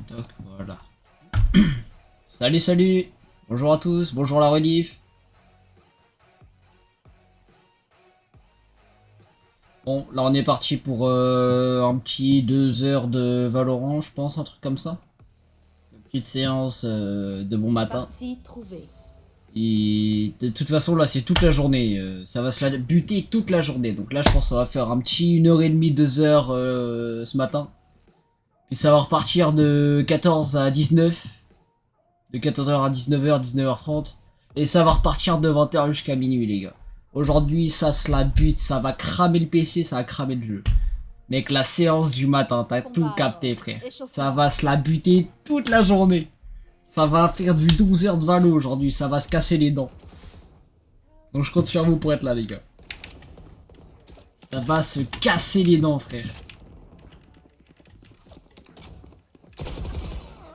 Toc, voilà. Salut, salut. Bonjour à tous, bonjour la rediff. Bon, là on est parti pour un petit 2 heures de Valorant, je pense, un truc comme ça. Une petite séance de bon matin. Partie trouvée. Et de toute façon, là c'est toute la journée. Ça va se la buter toute la journée. Donc là, je pense qu'on va faire un petit 1h30, 2 heures ce matin. Puis ça va repartir de 14 à 19. De 14h à 19h, 19h30. Et ça va repartir de 20h jusqu'à minuit, les gars. Aujourd'hui, ça se la bute, ça va cramer le PC, ça va cramer le jeu. Mec, la séance du matin, t'as tout capté, frère. Ça va se la buter toute la journée. Ça va faire du 12 heures de valo aujourd'hui, ça va se casser les dents. Donc je compte sur vous pour être là, les gars. Ça va se casser les dents, frère.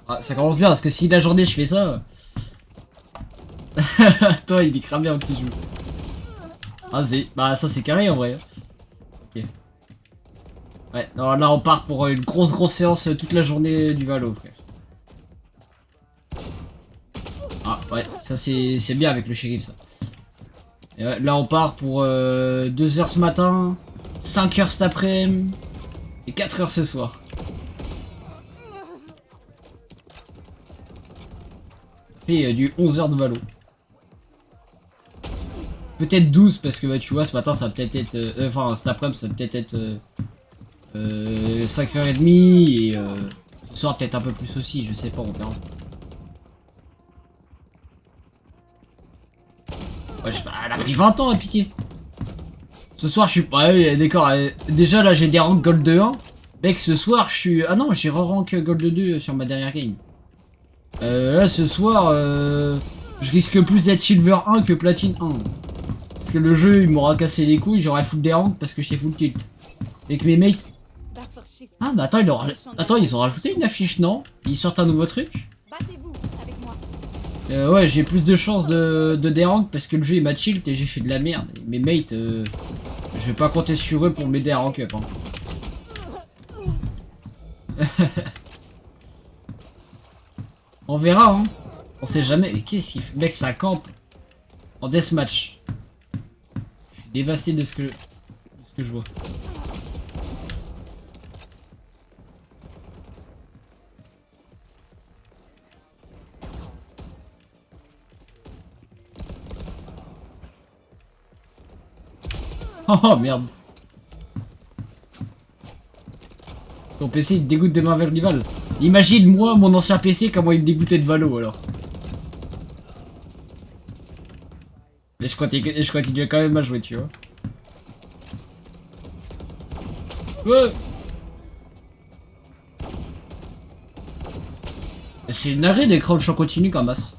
Ah, ça commence bien, parce que si la journée je fais ça... Toi, il est cramé un petit jeu. Ah, bah ça c'est carré en vrai. Ok. Ouais, non, là on part pour une grosse séance toute la journée du Valo, frère. Ah ouais, ça c'est bien avec le shérif ça. Et ouais, là on part pour 2 heures ce matin, 5 heures cet après-midi et 4 heures ce soir. Ça fait du 11 heures de Valo. Peut-être 12 parce que bah, tu vois ce matin ça va peut-être être... Enfin cet après-midi ça va peut-être être 5h30 et ce soir peut-être un peu plus aussi, je sais pas, on verra. Ouais, je sais pas, elle a pris 20 ans à piquer. Ce soir je suis... Ouais, d'accord, déjà là j'ai des ranks Gold 1. Mec, ce soir je suis... Ah non, j'ai re-rank Gold 2 sur ma dernière game. Là ce soir, je risque plus d'être Silver 1 que Platine 1. Parce que le jeu il m'aura cassé les couilles, j'aurais full des ranks parce que j'étais full tilt. Avec mes mates... Ah bah attends, attends, ils ont rajouté une affiche, non? Ils sortent un nouveau truc? Battez-vous avec moi. Ouais, j'ai plus de chances de dérank parce que le jeu il m'a tilt et j'ai fait de la merde. Et mes mates, je vais pas compter sur eux pour m'aider à rank up. Hein. On verra, hein. On sait jamais. Mais qu'est-ce qu'il fait? Mec, ça campe en deathmatch. Je suis dévasté de ce que je vois. Oh merde. Ton PC il te dégoûte des mains vers rival. Imagine moi, mon ancien PC, comment il me dégoûtait de Valo alors. Et je continue quand même à jouer, tu vois. Ouais. C'est une arrêt de crouch en continu comme masse.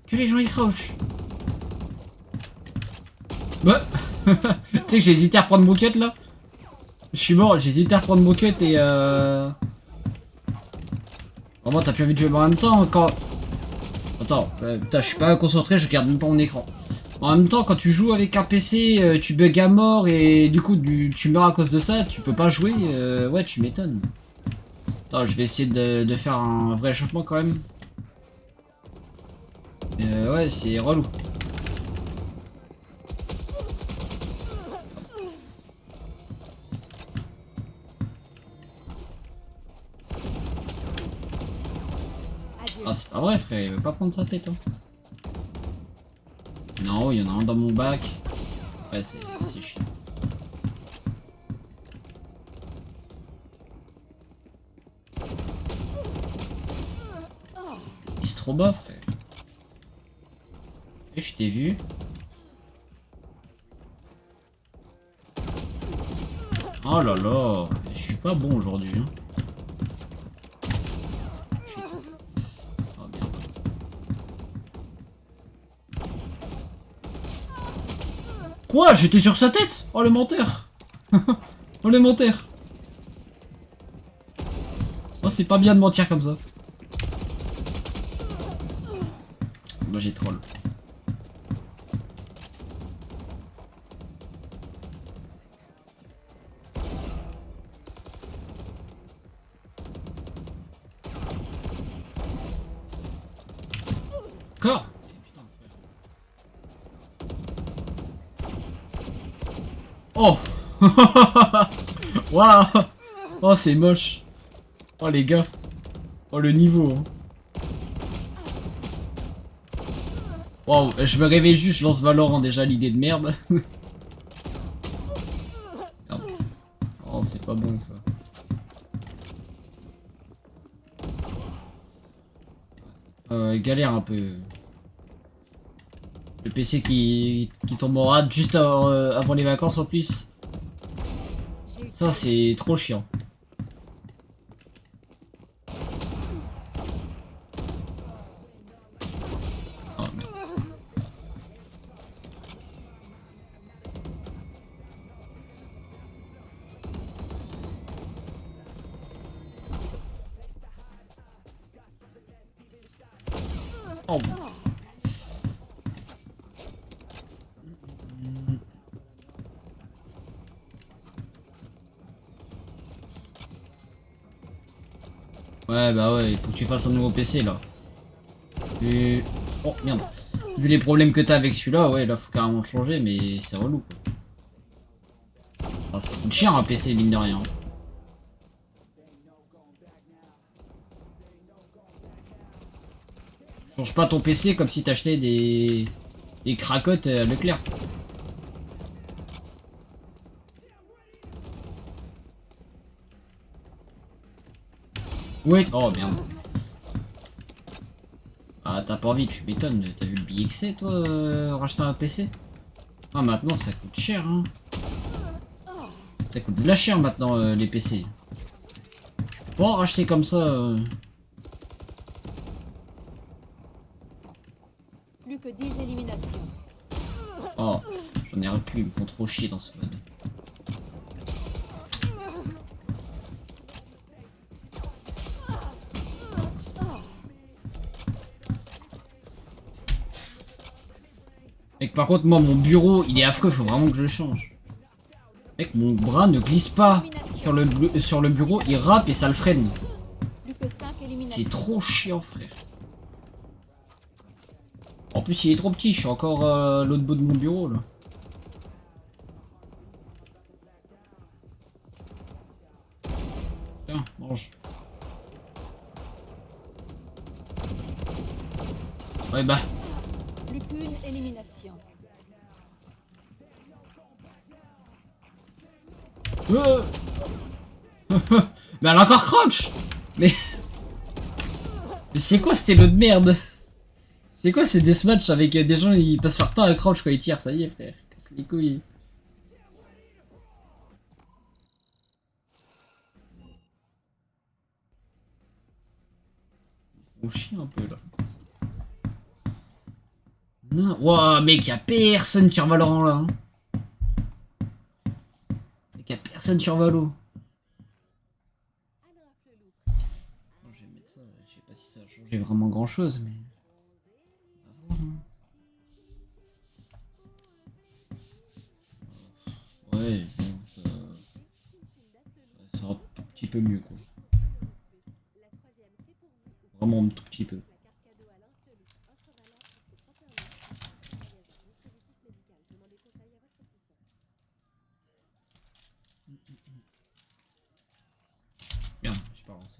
Que les gens ils crouch. Ouais. Tu sais que j'ai hésité à reprendre mon cut là. Je suis mort, j'ai hésité à reprendre mon cut et Vraiment t'as plus envie de jouer en même temps quand... Attends, putain je suis pas concentré, je regarde même pas mon écran. En même temps quand tu joues avec un PC, tu bugs à mort et du coup tu meurs à cause de ça, tu peux pas jouer, ouais tu m'étonnes. Attends, je vais essayer de faire un vrai échauffement quand même. Ouais c'est relou. Ah c'est pas vrai frère, il veut pas prendre sa tête hein. Non, il y en a un dans mon bac. Ouais c'est chiant. Il est trop bas frère. Et je t'ai vu. Oh là là, je suis pas bon aujourd'hui hein. Quoi? J'étais sur sa tête? Oh le menteur. Oh le menteur. Oh c'est pas bien de mentir comme ça. Moi j'ai troll. Encore? Oh. Waouh. Oh, c'est moche. Oh, les gars. Oh, le niveau. Hein. Waouh, je me réveille juste, je lance Valorant déjà, l'idée de merde. Oh, c'est pas bon ça. Galère un peu. Le PC qui tombe en rade juste avant les vacances en plus. Ça, c'est trop chiant. Oh, merde. Oh. Ouais, bah ouais, il faut que tu fasses un nouveau PC là. Et... Oh merde. Vu les problèmes que t'as avec celui-là, ouais, là faut carrément changer, mais c'est relou quoi. Ah, ça coûte cher un PC, mine de rien. Change pas ton PC comme si t'achetais des cracottes à Leclerc. Ouais. Oh merde. Ah t'as pas envie, tu m'étonnes. T'as vu le billet que c'est toi, racheter un PC? Ah maintenant ça coûte cher hein. Ça coûte de la cher maintenant les PC. Tu peux pas en racheter comme ça. Plus que 10 éliminations. Oh, j'en ai plus, ils me font trop chier dans ce mode. Mec, par contre, moi, mon bureau, il est affreux, faut vraiment que je le change. Mec, mon bras ne glisse pas sur le bureau, il rappe et ça le freine. Plus que 5 éliminations. C'est trop chiant, frère. En plus, il est trop petit, je suis encore à l'autre bout de mon bureau, là. Tiens, mange. Ouais, bah. Plus qu'une élimination. Mais elle a encore crunch. Mais c'est quoi cette élo de merde? C'est quoi ces deathmatch avec des gens ils passent leur temps à crouch quand ils tirent? Ça y est frère, casse les couilles. On chie un peu là. Non, wow, mec, y'a personne sur Valorant là. Hein. Mec, y'a personne sur Valo. Je vais mettre ça, je sais pas si ça a changé vraiment grand chose, mais. Ouais, bon, ça sera un tout petit peu mieux quoi. Vraiment un tout petit peu. Merde, j'ai pas avancé.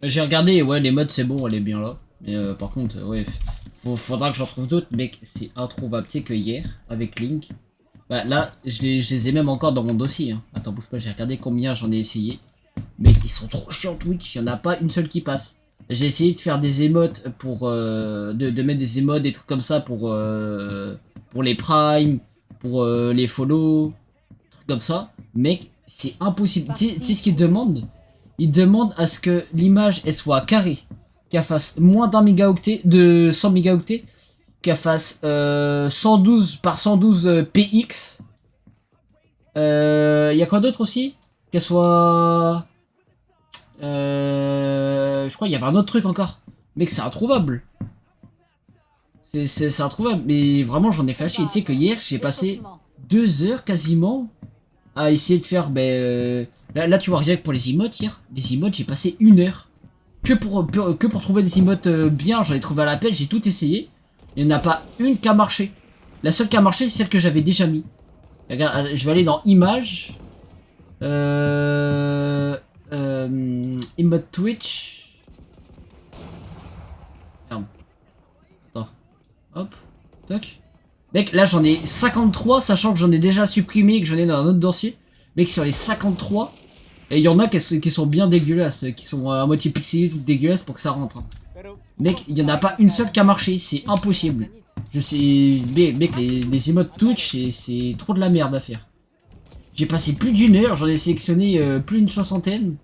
J'ai regardé, ouais, les modes c'est bon, elle est bien là. Mais par contre, ouais, faudra que j'en trouve d'autres, mec, c'est introuvable. Tu sais que hier, avec Link, bah là, je les ai même encore dans mon dossier. Hein. Attends, bouge pas, j'ai regardé combien j'en ai essayé. Mec, ils sont trop chiants Twitch, il y en a pas une seule qui passe. J'ai essayé de faire des émotes pour... de mettre des émotes, des trucs comme ça pour les primes, pour les follow, trucs comme ça. Mec, c'est impossible. Tu sais ce qu'ils demandent? Ils demandent à ce que l'image elle soit carrée, qu'elle fasse moins d'un mégaoctet, de 100 mégaoctets, qu'elle fasse 112 par 112 px. Y a quoi d'autre aussi? Qu'elle soit... je crois qu'il y avait un autre truc encore. Mec, c'est introuvable. C'est introuvable, mais vraiment j'en ai fait chier. Tu sais que hier j'ai passé Échauffement. 2 heures quasiment à essayer de faire. Là tu vois, rien que pour les emotes hier, les emotes j'ai passé 1 heure. Que pour trouver des emotes bien, j'en ai trouvé à l'appel, j'ai tout essayé. Il n'y en a pas une qui a marché. La seule qui a marché, c'est celle que j'avais déjà mis. Regarde, je vais aller dans Images. Emote Twitch. Merde. Attends. Hop. Toc. Mec, là j'en ai 53, sachant que j'en ai déjà supprimé et que j'en ai dans un autre dossier. Mec, sur les 53, et il y en a qui sont bien dégueulasses, qui sont à moitié pixelées, toutes dégueulasses pour que ça rentre. Hein. Mec, il y en a pas une seule qui a marché, c'est impossible. Je sais, mec, les emotes Twitch, c'est trop de la merde à faire. J'ai passé plus d'1 heure, j'en ai sélectionné plus d'une soixantaine.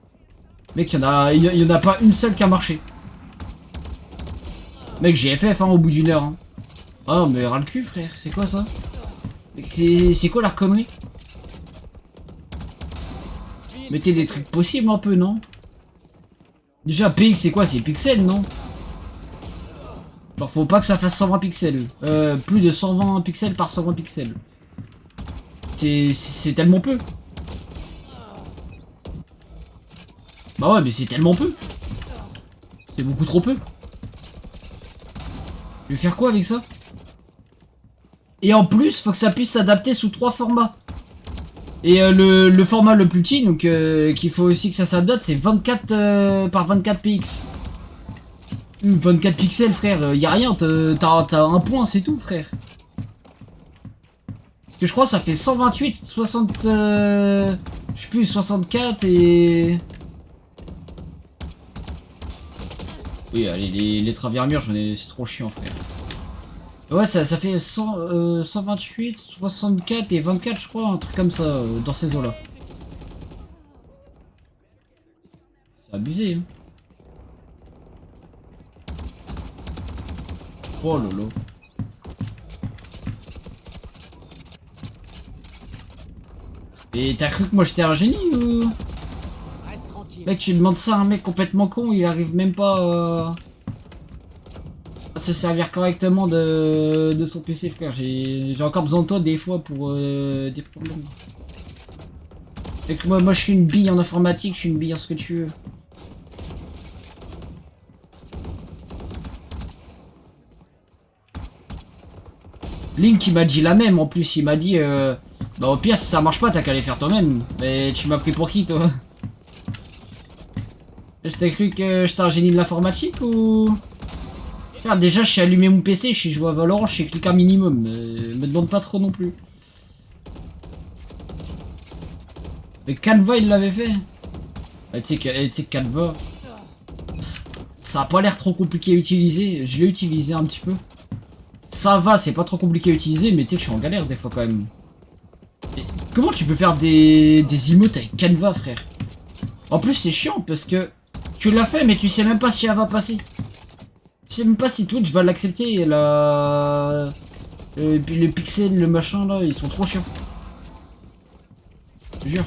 Mec, il y en a pas une seule qui a marché. Mec, j'ai FF hein, au bout d'1 heure. Hein. Oh, mais ras le cul, frère, c'est quoi ça? C'est quoi la connerie? Mettez des trucs possibles un peu, non? Déjà, PX, c'est quoi? C'est pixels, non? Genre, faut pas que ça fasse 120 pixels. Plus de 120 pixels par 120 pixels. C'est tellement peu. Bah ouais, mais c'est tellement peu. C'est beaucoup trop peu. Je vais faire quoi avec ça? Et en plus, faut que ça puisse s'adapter sous 3 formats. Et le format le plus petit, donc qu'il faut aussi que ça s'adapte, c'est 24 par 24 px. 24 pixels, frère, y a rien, t'as un point, c'est tout, frère. Parce que je crois que ça fait 128, 60... je sais plus, 64 et... Oui, allez, les travers murs, c'est trop chiant, frère. Ouais, ça fait 128, 64 et 24, je crois, un truc comme ça, dans ces eaux-là. C'est abusé, hein. Oh lolo. Et t'as cru que moi j'étais un génie ou... Mec, tu demandes ça à un mec complètement con, il arrive même pas à se servir correctement de son PC, frère. J'ai encore besoin de toi des fois pour des problèmes. Et que moi je suis une bille en informatique, je suis une bille en ce que tu veux. Link il m'a dit la même en plus, il m'a dit bah au pire si ça marche pas t'as qu'à les faire toi-même. Mais tu m'as pris pour qui toi? Je t'ai cru que j'étais un génie de l'informatique ou... Ah, déjà je sais allumer mon PC, je sais jouer à Valorant, je sais cliquer un minimum. Me demande pas trop non plus. Mais Canva il l'avait fait. Ah, tu sais que Canva, ça a pas l'air trop compliqué à utiliser. Je l'ai utilisé un petit peu. Ça va, c'est pas trop compliqué à utiliser, mais tu sais que je suis en galère des fois quand même. Et comment tu peux faire des emotes avec Canva, frère? En plus c'est chiant parce que tu l'as fait mais tu sais même pas si elle va passer. Tu sais même pas si Twitch va l'accepter et puis les pixels, le machin là, ils sont trop chiants. Je te jure.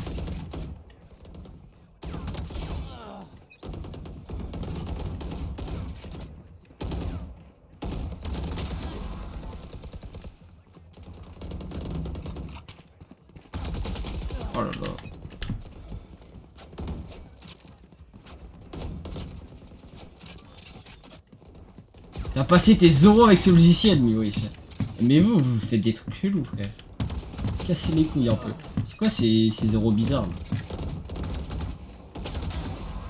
Oh là là. T'as passé tes euros avec ce logiciel, mais oui. Mais vous faites des trucs chelous, frère. Cassez les couilles un peu. C'est quoi ces euros bizarres là?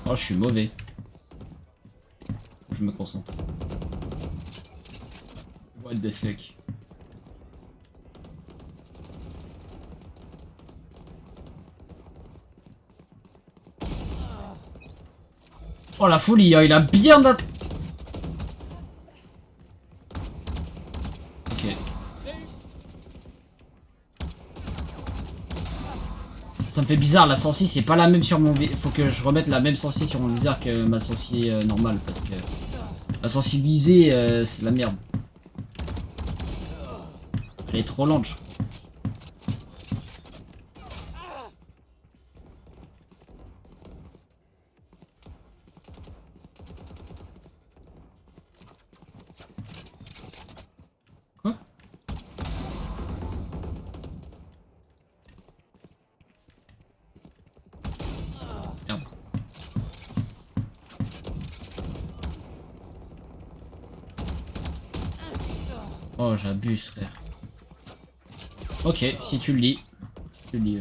Oh, je suis mauvais. Je me concentre. What the fuck? Oh la folie, hein, il a bien dat... Ok. Ça me fait bizarre, la sensi c'est pas la même sur mon viseur. Faut que je remette la même sensi sur mon viseur que ma sensi normale parce que la sensi visée c'est la merde. Elle est trop lente je crois. Merde. Oh, j'abuse, frère. Ok, si tu le dis. Tu le dis.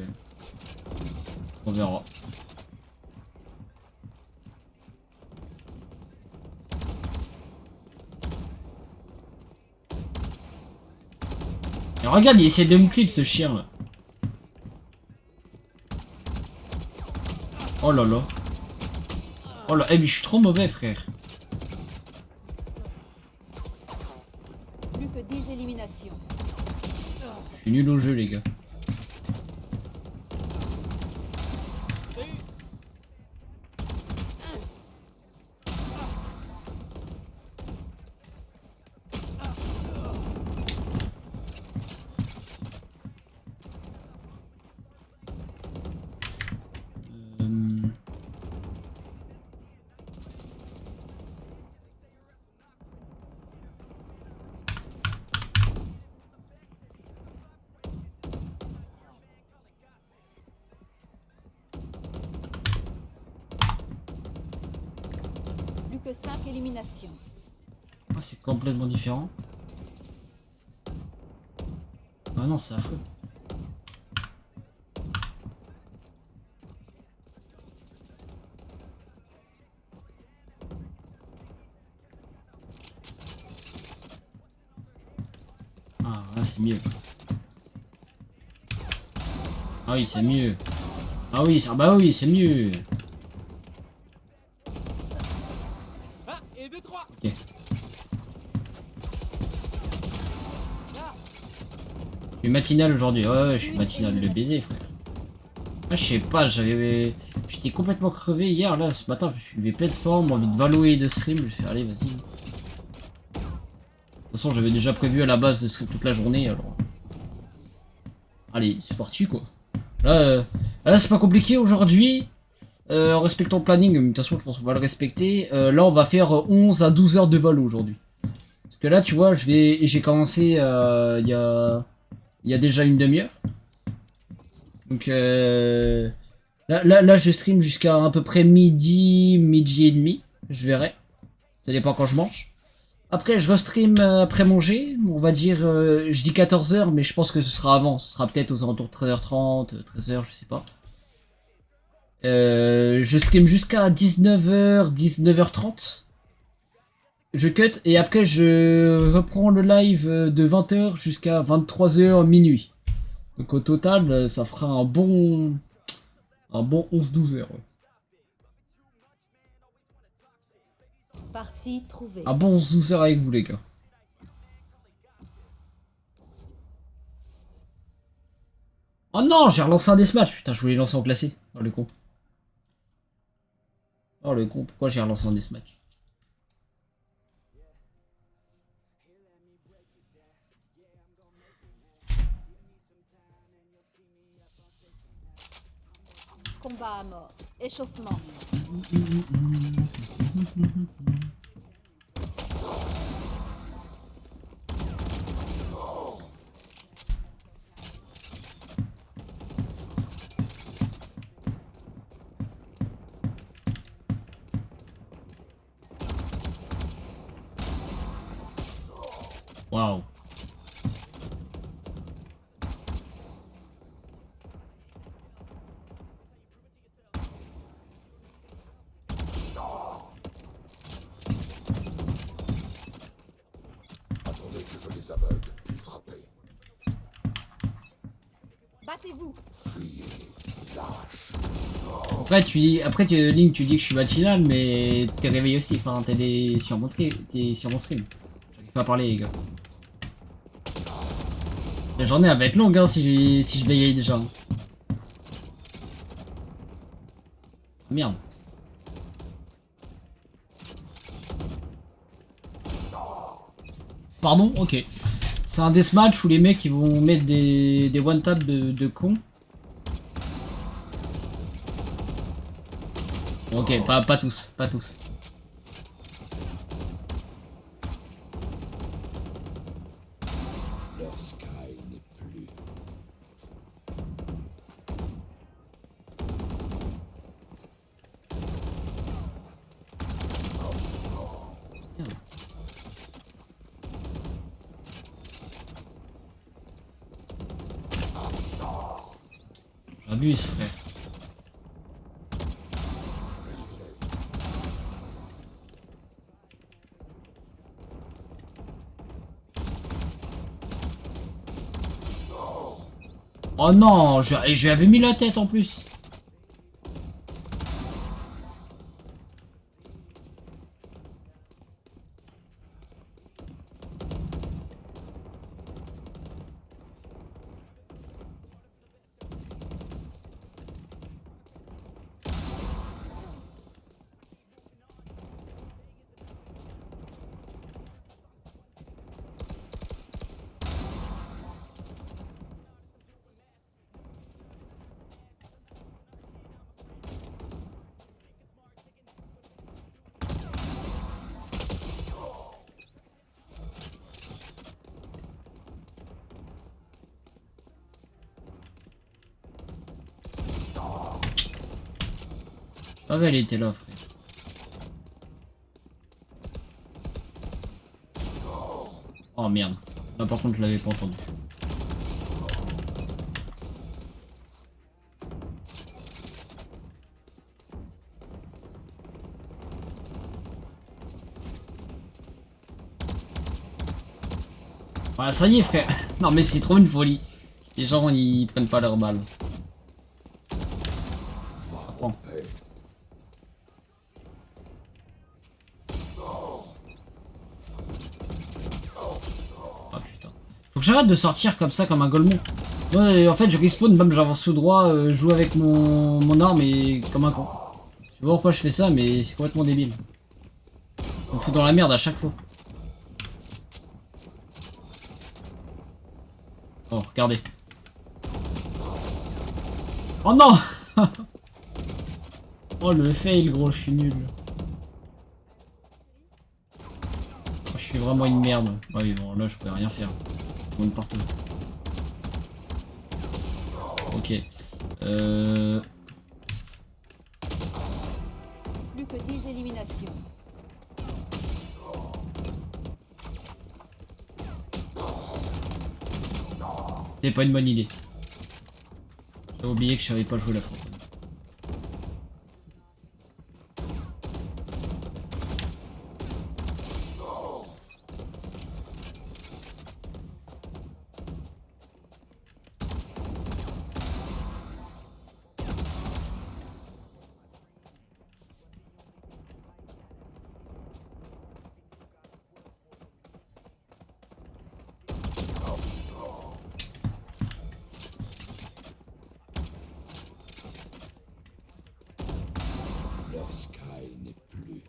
On verra. Et regarde, il essaie de me clip ce chien là. Oh là là. Oh là, eh mais je suis trop mauvais, frère. Plus que 10 éliminations. Je suis nul au jeu, les gars. Plus que 5 éliminations. Ah, c'est complètement différent. Ah non, c'est affreux. Ah, là, c'est mieux. Ah oui, c'est mieux. Ah oui, ça, bah oui, c'est mieux. Ah, et 2, 3. Ok. Je suis matinal aujourd'hui. Ouais, je suis matinal de baiser, frère. Ah, je sais pas, j'étais complètement crevé hier, là, ce matin, je me suis levé plein de forme, envie de valo et de stream. Je fais, allez, vas-y. De toute façon, j'avais déjà prévu à la base de stream toute la journée, alors. Allez, c'est parti, quoi. Là c'est pas compliqué aujourd'hui. En respectant le planning, de toute façon, je pense qu'on va le respecter. Là, on va faire 11 à 12 heures de valo aujourd'hui. Parce que là, tu vois, j'ai commencé il y a déjà une demi-heure. Donc, là, je stream jusqu'à à peu près midi, midi et demi. Je verrai. Ça dépend quand je mange. Après, je restream après manger. On va dire, je dis 14 heures, mais je pense que ce sera avant. Ce sera peut-être aux alentours de 13h30, 13h, je sais pas. Je stream jusqu'à 19h, 19h30. Je cut et après je reprends le live de 20h jusqu'à 23h minuit. Donc au total, ça fera un bon 11-12 heures. Ouais. Partie trouvée. Un bon 11-12 heures avec vous, les gars. Oh non, j'ai relancé un deathmatch. Putain, je voulais lancer en classé. Oh le con. Oh le con, pourquoi j'ai relancé un deathmatch? Combat à mort. Échauffement. Waouh. Attendez que je les aveugle, puis frappez. Battez-vous. Fuyez, lâche. Après, Link, tu dis que je suis matinal, mais t'es réveillé aussi. Enfin, t'es sur mon stream. J'arrive pas à parler, les gars. La journée elle va être longue hein, si je bégaye déjà. Merde. Pardon, ok. C'est un deathmatch où les mecs ils vont mettre des one-tap de cons. Ok, pas tous, pas tous. Leur sky n'est plus. T'abuses, frère. Oh non, je lui avais mis la tête en plus. Je savais elle était là, frère. Oh merde. Là par contre je l'avais pas entendu. Ah ça y est frère. Non mais c'est trop une folie. Les gens ils prennent pas leur balle. En paix. Ah putain. Faut que j'arrête de sortir comme ça comme un golemon. Ouais, en fait je respawn, bam j'avance tout droit, je joue avec mon arme et comme un con. Je sais pas pourquoi je fais ça mais c'est complètement débile. On me fout dans la merde à chaque fois. Oh regardez. Oh non. Oh le fail gros, je suis nul. Oh, je suis vraiment une merde. Ah oui bon là je peux rien faire. On est partout. Ok. Plus que 10 éliminations. C'est pas une bonne idée. J'ai oublié que je savais pas jouer la fois. Leur sky n'est plus.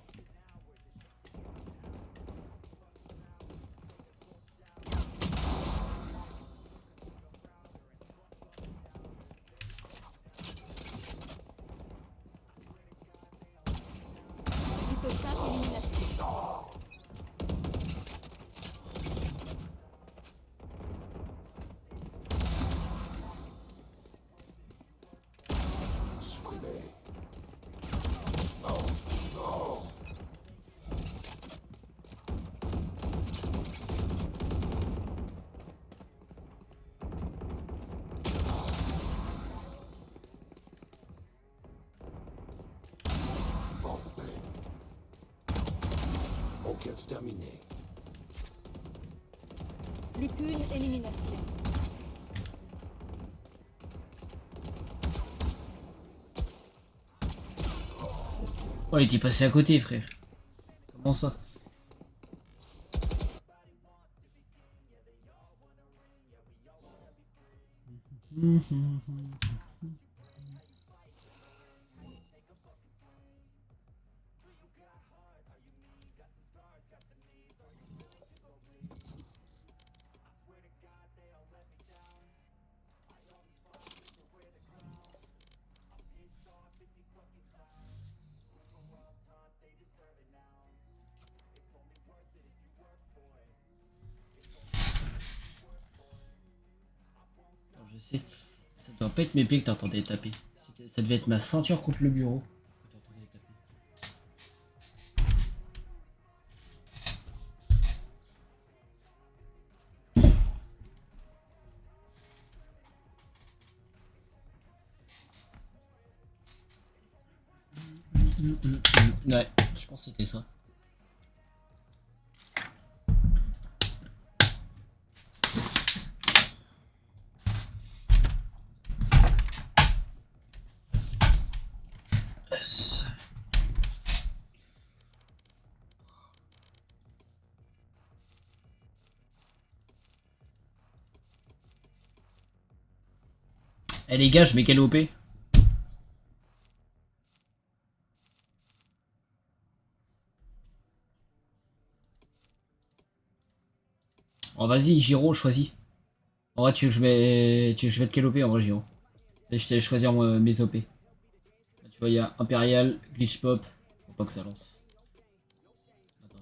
Plus que 5 éliminations. Supprimé. En paix. Enquête terminée. Plus qu'une élimination. Oh il était passé à côté frère. Comment ça? Alors, je sais, ça doit pas être mes pieds que t'entendais taper. Ça devait être ma ceinture contre le bureau. Que t'entendais taper. Ouais, je pense que c'était ça. Yes. Eh les gars, je mets quel OP? Oh vas-y, Giro, choisis. En vrai, tu veux que je mette quel OP en vrai, Giro? Je t'ai choisir mes OP. Là, tu vois, il y a Impérial, Glitch Pop. Faut pas que ça lance. Attends.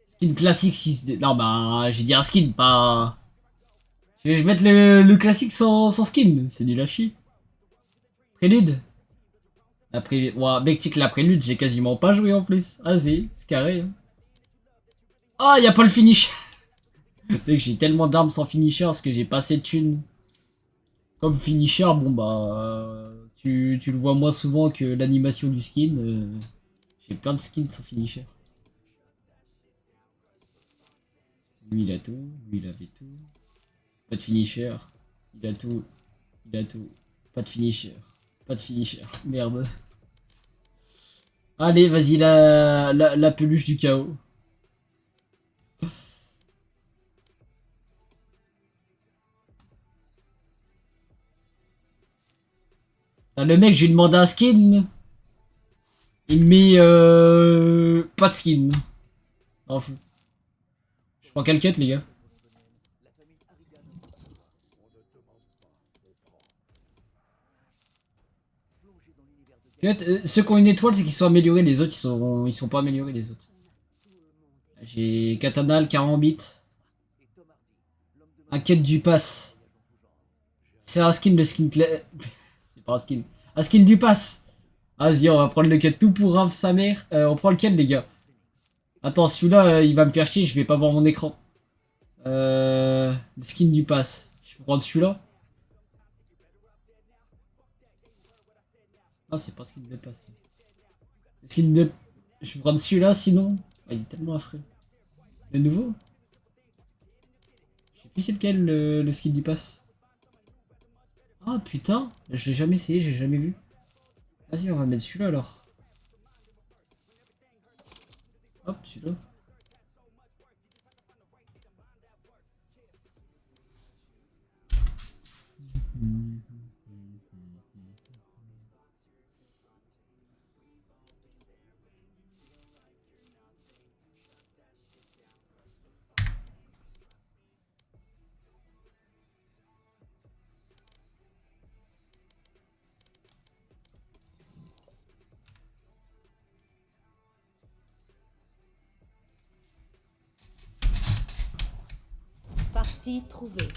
Skin classique 6D. Non, bah, j'ai dit un skin, pas. Je vais mettre le classique sans skin. C'est nul à chier. Prélude. La prélude. Ouah, mec, tu sais que la prélude, j'ai quasiment pas joué en plus. Vas-y, c'est carré. Hein. Ah, y a pas le finish. Mec, j'ai tellement d'armes sans finisher parce que j'ai pas assez de thunes. Comme finisher, bon bah. Tu le vois moins souvent que l'animation du skin. J'ai plein de skins sans finisher. Lui, il a tout. Lui, il avait tout. Pas de finisher. Il a tout. Il a tout. Pas de finisher. Pas de finisher. Merde. Allez, vas-y, la peluche du chaos. Ah, le mec, je lui demande un skin. Il me met pas de skin. S'en fout. Je prends quel cut, les gars? Cut, ceux qui ont une étoile, c'est qu'ils sont améliorés. Les autres, ils sont pas améliorés, les autres. J'ai Katana, le Karambit. Un cut du pass. C'est un skin, le skin c'est pas un skin. Un skin du pass. Vas-y, on va prendre le cut tout pour Rav sa mère. On prend lequel, les gars? Attends, celui-là, il va me faire chier, je vais pas voir mon écran. Le skin du pass. Je peux prendre celui-là? Ah, c'est pas skin de pass. Skin de... Je peux prendre celui-là, sinon... Ah, il est tellement affreux. Le nouveau? Je sais plus c'est lequel, le skin du pass. Ah, putain. Je l'ai jamais essayé, j'ai jamais vu. Vas-y, on va mettre celui-là, alors. Hop, celui-là. Partie trouvée.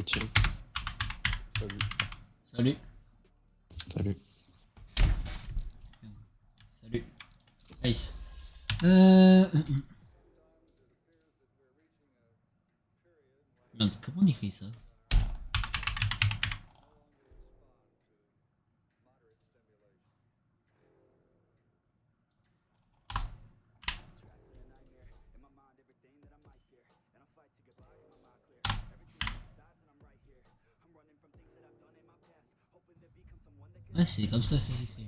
Tiens. Salut. Salut. Salut. Salut. Nice. Merde, comment on écrit ça? Ouais, c'est comme ça, c'est écrit.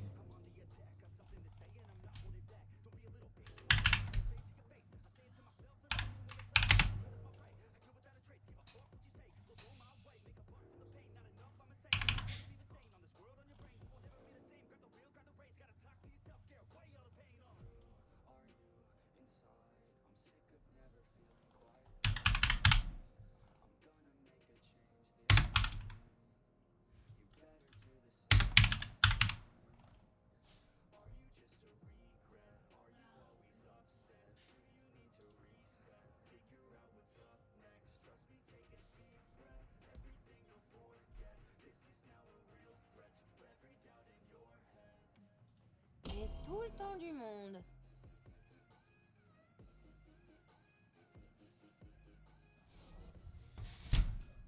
tout le temps du monde.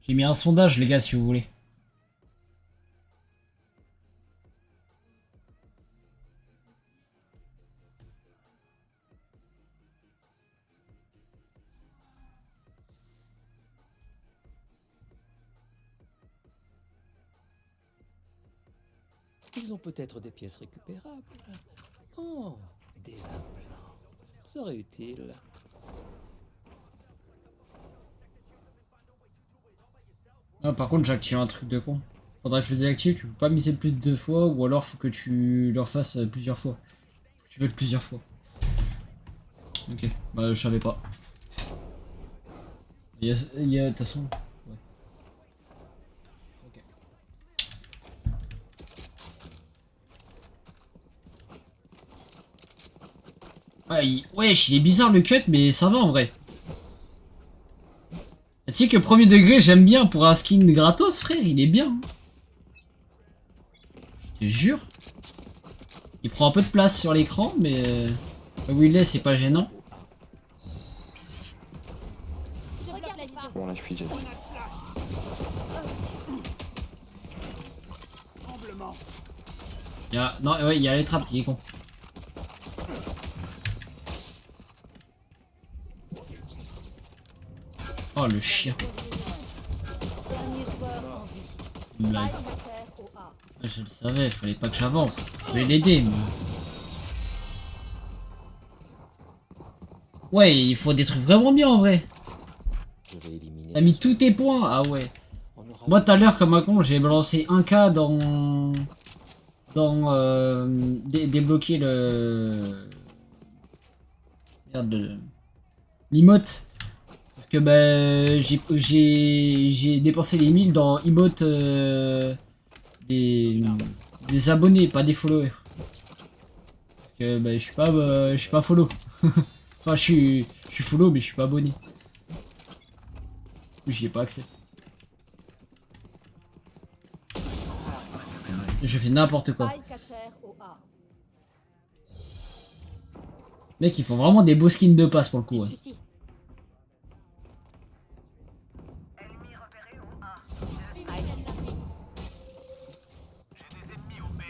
J'ai mis un sondage, les gars, si vous voulez. Ils ont peut-être des pièces récupérables. Oh, des implants. Ça me serait utile. Ah, par contre, j'ai activé un truc de con. Faudra que je le désactive, tu peux pas miser plus de 2 fois, ou alors faut que tu le refasses plusieurs fois. Faut que tu veux plusieurs fois. Ok, bah je savais pas. Il y a de toute façon. Ouais. Ok. Ouais, wesh, il est bizarre le cut, mais ça va en vrai. Tu sais que premier degré, j'aime bien pour un skin gratos, frère, il est bien. Je te jure. Il prend un peu de place sur l'écran, mais où il est, c'est pas gênant. Je regarde la vision. Bon, là, je suis jet. Tremblement. Non, ouais, il y a les trappes, il est con. Oh le chien. Dernier joueur en vie. Une blague. Spike à terre au A. Je le savais, fallait pas que j'avance. Je vais l'aider, mais... Ouais, il faut des trucs vraiment bien en vrai. Je vais éliminer. T'as mis tous tes points. Ah ouais. On aura Moi tout à l'heure, comme un con, j'ai balancé 1K dans... débloquer le... Merde, l'emote. Sauf que bah, j'ai dépensé les 1000 dans emote des abonnés, pas des followers. Parce que bah, je suis pas follow. Enfin, je suis follow, mais je suis pas abonné. J'y ai pas accès. Je fais n'importe quoi. Spike à terre au A. Mec, ils font vraiment des beaux skins de passe pour le coup. Ouais. Ici.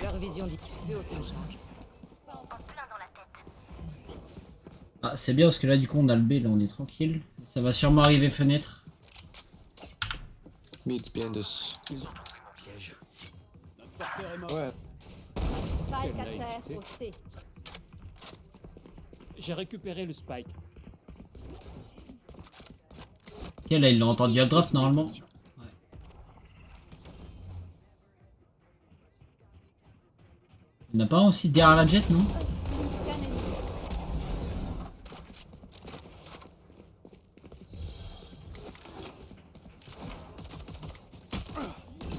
Leur vision dit plus aucune charge. Ah, c'est bien parce que là, du coup, on a le B, là, on est tranquille. Ça va sûrement arriver fenêtre. Mid, behind us. Notre porteur est mort. Ouais, Spike à Quelle terre naïveté. au C. J'ai récupéré le spike. Ok, là, il l'a entendu à draft normalement. Ouais. Il n'y en a pas un aussi derrière la jet, non? Qu'un ennemi.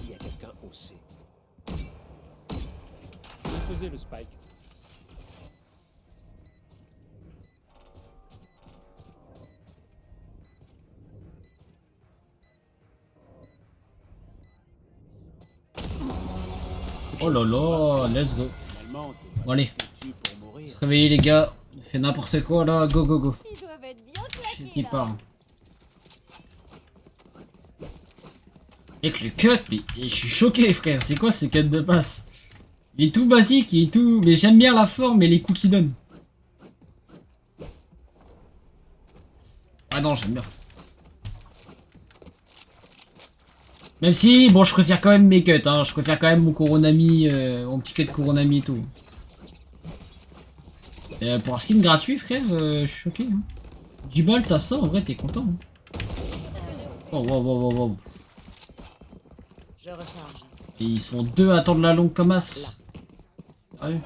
Il y a quelqu'un au C. J'ai posé le spike. Oh là là, let's go. Finalement, t'es Bon, allez, foutu pour mourir. se réveiller les gars. On fait n'importe quoi là, go go go. Ils doivent être bien Je claqués t'y là. parle. Avec le cut, mais je suis choqué frère, c'est quoi ce cut de passe? Il est tout basique, il est tout... Mais j'aime bien la forme et les coups qu'il donne. Ah non, j'aime bien. Même si, bon, je préfère quand même mes cuts, hein. Je préfère quand même mon Coronami, mon petit cut Coronami et tout. Pour un skin gratuit, frère, je suis choqué. Hein. 10 balles, t'as ça, en vrai, t'es content. Hein. Oh, wow, wow, wow, wow. Je recharge. Et ils sont deux à attendre la longue comme as. Ah oui.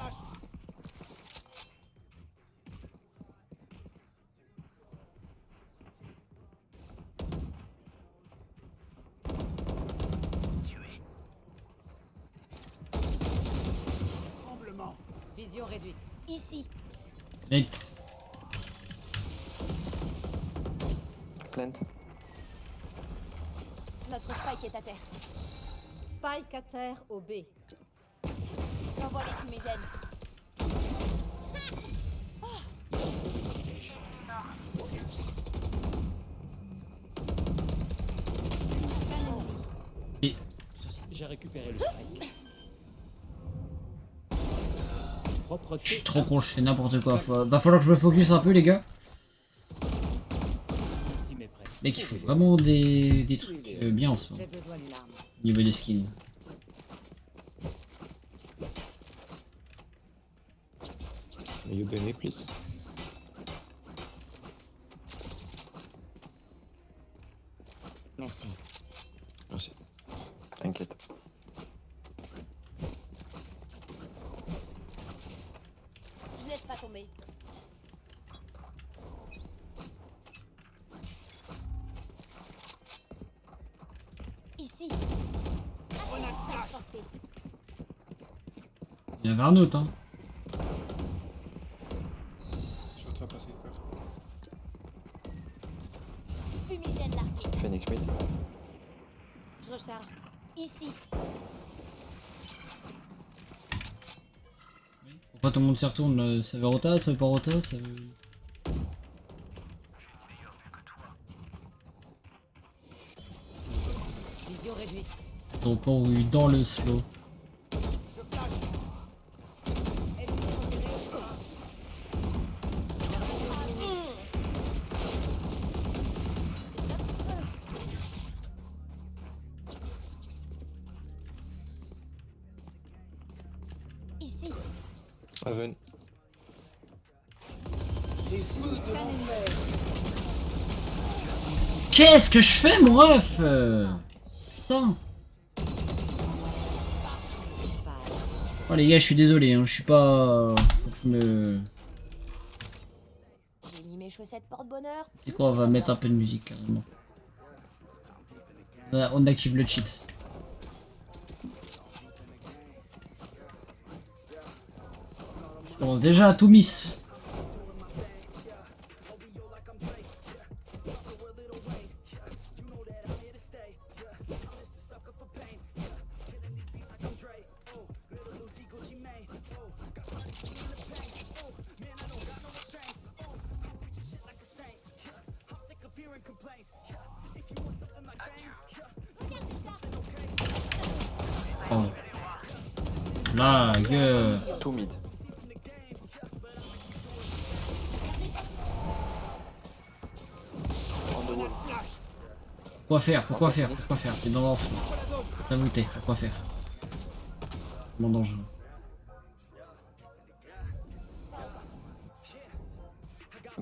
Tremblement. Vision réduite. Ici. Vite. plant. Notre Spike est à terre. Spike à terre au B. J'envoie les fumigènes. J'ai récupéré le spike. Propreté. Je suis trop con, je fais n'importe quoi. Va falloir que je me focus un peu, les gars. Team est prêt. Mec, il faut vraiment des trucs bien en ce moment. J'ai besoin d'une arme. Au niveau des skins. May you be me, please? Merci. Merci. T'inquiète. Je laisse pas tomber. Ici. Forcé. Il y en avait un autre, hein. Je suis en train de passer le coffre. Fumigène largué. Phoenix mid. Je recharge. Ici. Pourquoi tout le monde s'y retourne là? Ça veut rota, ça veut pas rota, ça veut... Vision réduite. Ils ont pas eu dans le slow. Ici. Haven. Qu'est-ce que je fais, mon ref putain. Oh les gars, je suis désolé, hein, je suis pas... Faut que je me... J'ai mis mes chaussettes porte-bonheur. C'est quoi, on va mettre un peu de musique, carrément. On active le cheat. Je commence déjà à tout miss. Oh. Blague. Tout mid. Quoi faire? Pourquoi faire? Pourquoi faire? T'es dans ce... T'as voté, pourquoi faire? Mon dangereux.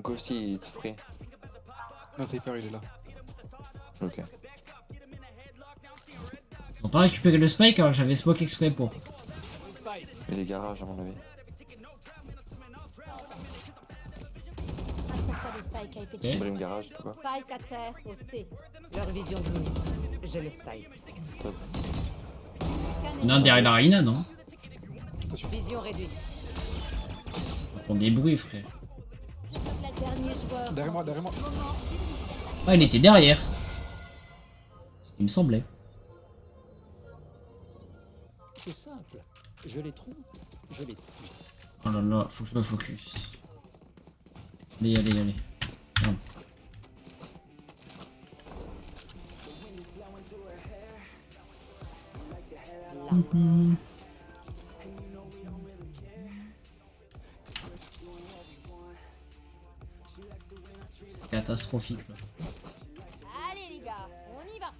Ghosty, it's free. Non, Cypher il est là. Ok. Ils ont pas récupéré le spike alors que j'avais smoke exprès pour. Et les garages, à mon avis. Un porteur de spike a été Ok. tué. Brim garage, tout quoi. Spike à terre au C. Leur vision diminue. J'ai le spike. Top. Il y en a un derrière l'arena, non? Vision réduite. J'entends des bruits, frère. Le dernier joueur. Derrière moi, derrière moi. Ah, il était derrière. Il me semblait. C'est simple. Je les trouve, je les tue. Oh là là, faut que je me focus. Allez, allez, allez. Merde. Mhm. Catastrophique là. Allez les gars, on y va.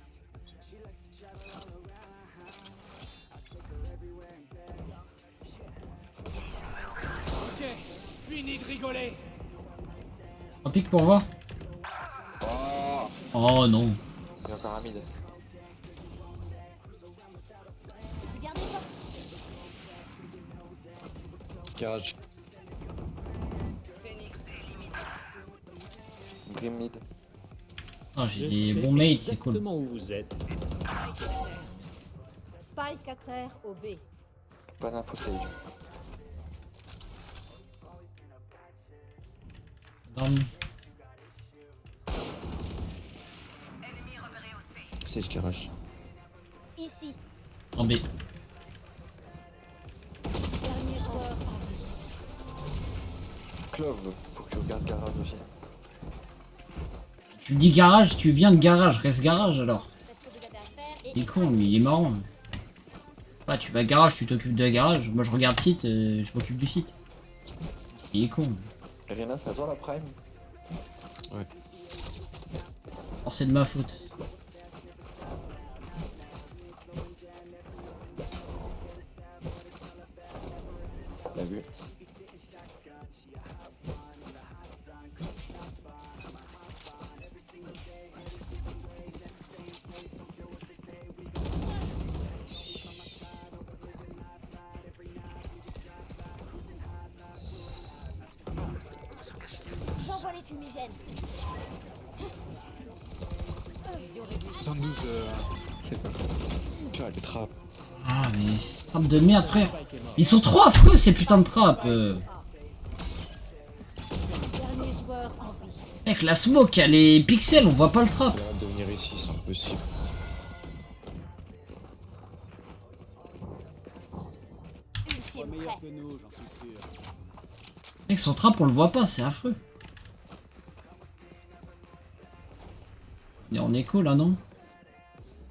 Ok, fini de rigoler. Un pic pour voir. Oh non. Il y a encore un mid. Regardez pas. Garage. Brim mid. Ah, j'ai Je des sais bons mates, c'est cool. exactement où vous êtes. Spike à terre au B. Pas d'info stage. Down. Sage garage. Ici. En B. Dernier joueur à vie. Clove, faut que tu regardes garage aussi. Tu me dis garage, tu viens de garage, reste garage alors. Faites ce que vous avez à faire et Il est con, lui, il est marrant. Ah, tu vas garage, tu t'occupes de la garage. Moi, je regarde site, je m'occupe du site. Il est con. Rina, c'est à toi la prime? Oh, c'est de ma faute. T'as vu? J'envoie les fumigènes. Vision réduite. 72, c'est pas. Tu as les trappes. Ah, mais trappe de merde, frère. Ils sont trop affreux, ces putains de trappes. Dernier joueur en vie. Mec, la smoke, elle est pixels, on voit pas le trap. Il a de venir ici, c'est impossible. Ultime Meilleur prêt. que nous, j'en suis sûr. Mec, son trap, on le voit pas, c'est affreux. On est en écho là, non?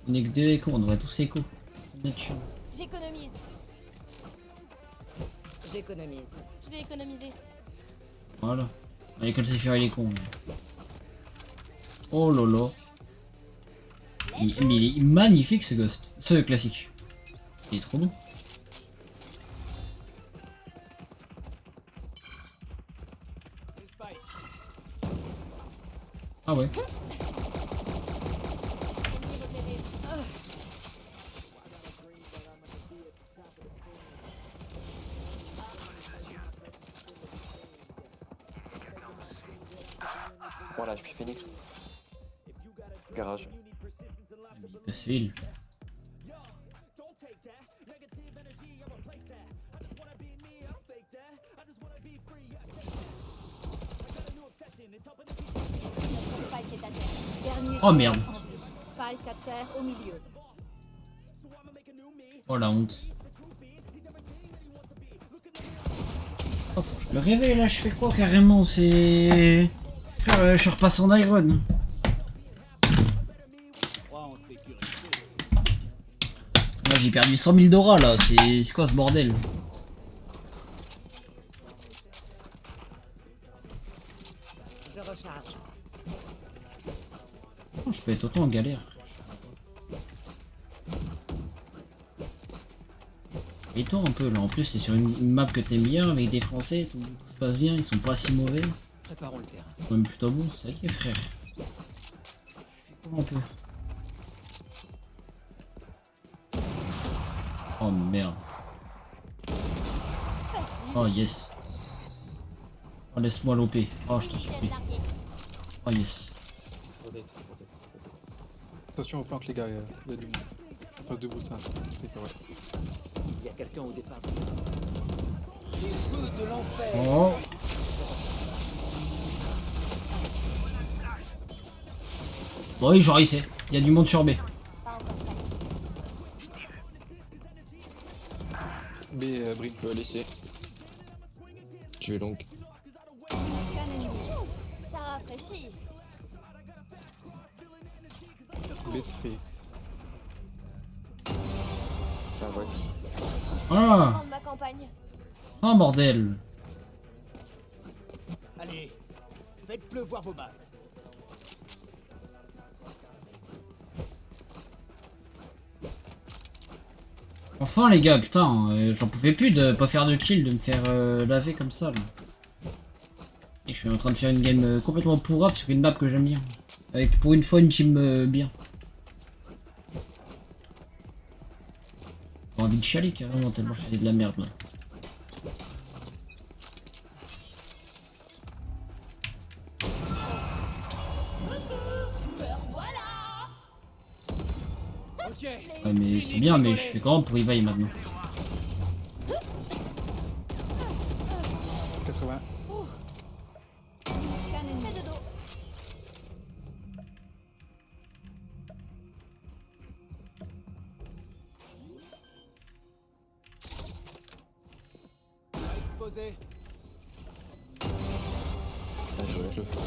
On est que deux échos, on devrait tous écho. C'est net chiant. J'économise. J'économise. Je vais économiser. Voilà. Allez, comme c'est faire il est con. Oh lolo. Mais il est magnifique ce ghost. Ce classique. Il est trop beau. Ah ouais. Ennemi repéré. Voilà, je suis Phoenix. Garage. Facile. Notre spike est à terre. Dernier Oh, merde. joueur en vie. Spike à terre au milieu. Oh la honte. Oh, faut que je me réveille là, je fais quoi carrément? C'est. Je repasse en Iron. Crois en sécurité. Là j'ai perdu 100 000 d'aura là, c'est quoi ce bordel? Je recharge. Oh, je peux être autant en galère. Et toi un peu là, en plus c'est sur une map que t'aimes bien avec des Français, tout se passe bien, ils sont pas si mauvais, Préparons le terrain. ils sont même plutôt bons, c'est vrai frère. Je fais comment un peu? Oh merde. Facile. Oh yes. Oh laisse-moi l'OP. Oh je t'en Fumigène supplie. larguée. Oh yes. Attention aux planques, les gars, il y a du monde. On passe debout, ça. C'est pas vrai. Il y a quelqu'un au départ. Oh. Bon oui genre il sait. Il y a du monde sur B. Pas encore prêt. B, Brim. Je peux laisser. Tu es long. Qu'un ennemi. Ça rafraîchit. B, c'est fait. Ah ouais. Ah. Prendre ma campagne. Oh bordel. Allez, faites pleuvoir vos balles. Enfin les gars, putain, j'en pouvais plus de pas faire de kill, de me faire laver comme ça là. Et je suis en train de faire une game complètement pourrave sur une map que j'aime bien. Avec pour une fois une team bien. J'ai envie de chialer carrément tellement je faisais de la merde là. Ok, Ouais mais c'est bien mais je fais comment pour y vailler maintenant. 80. Qu'un ennemi de dos. posé. Ah, je vais mettre le feu.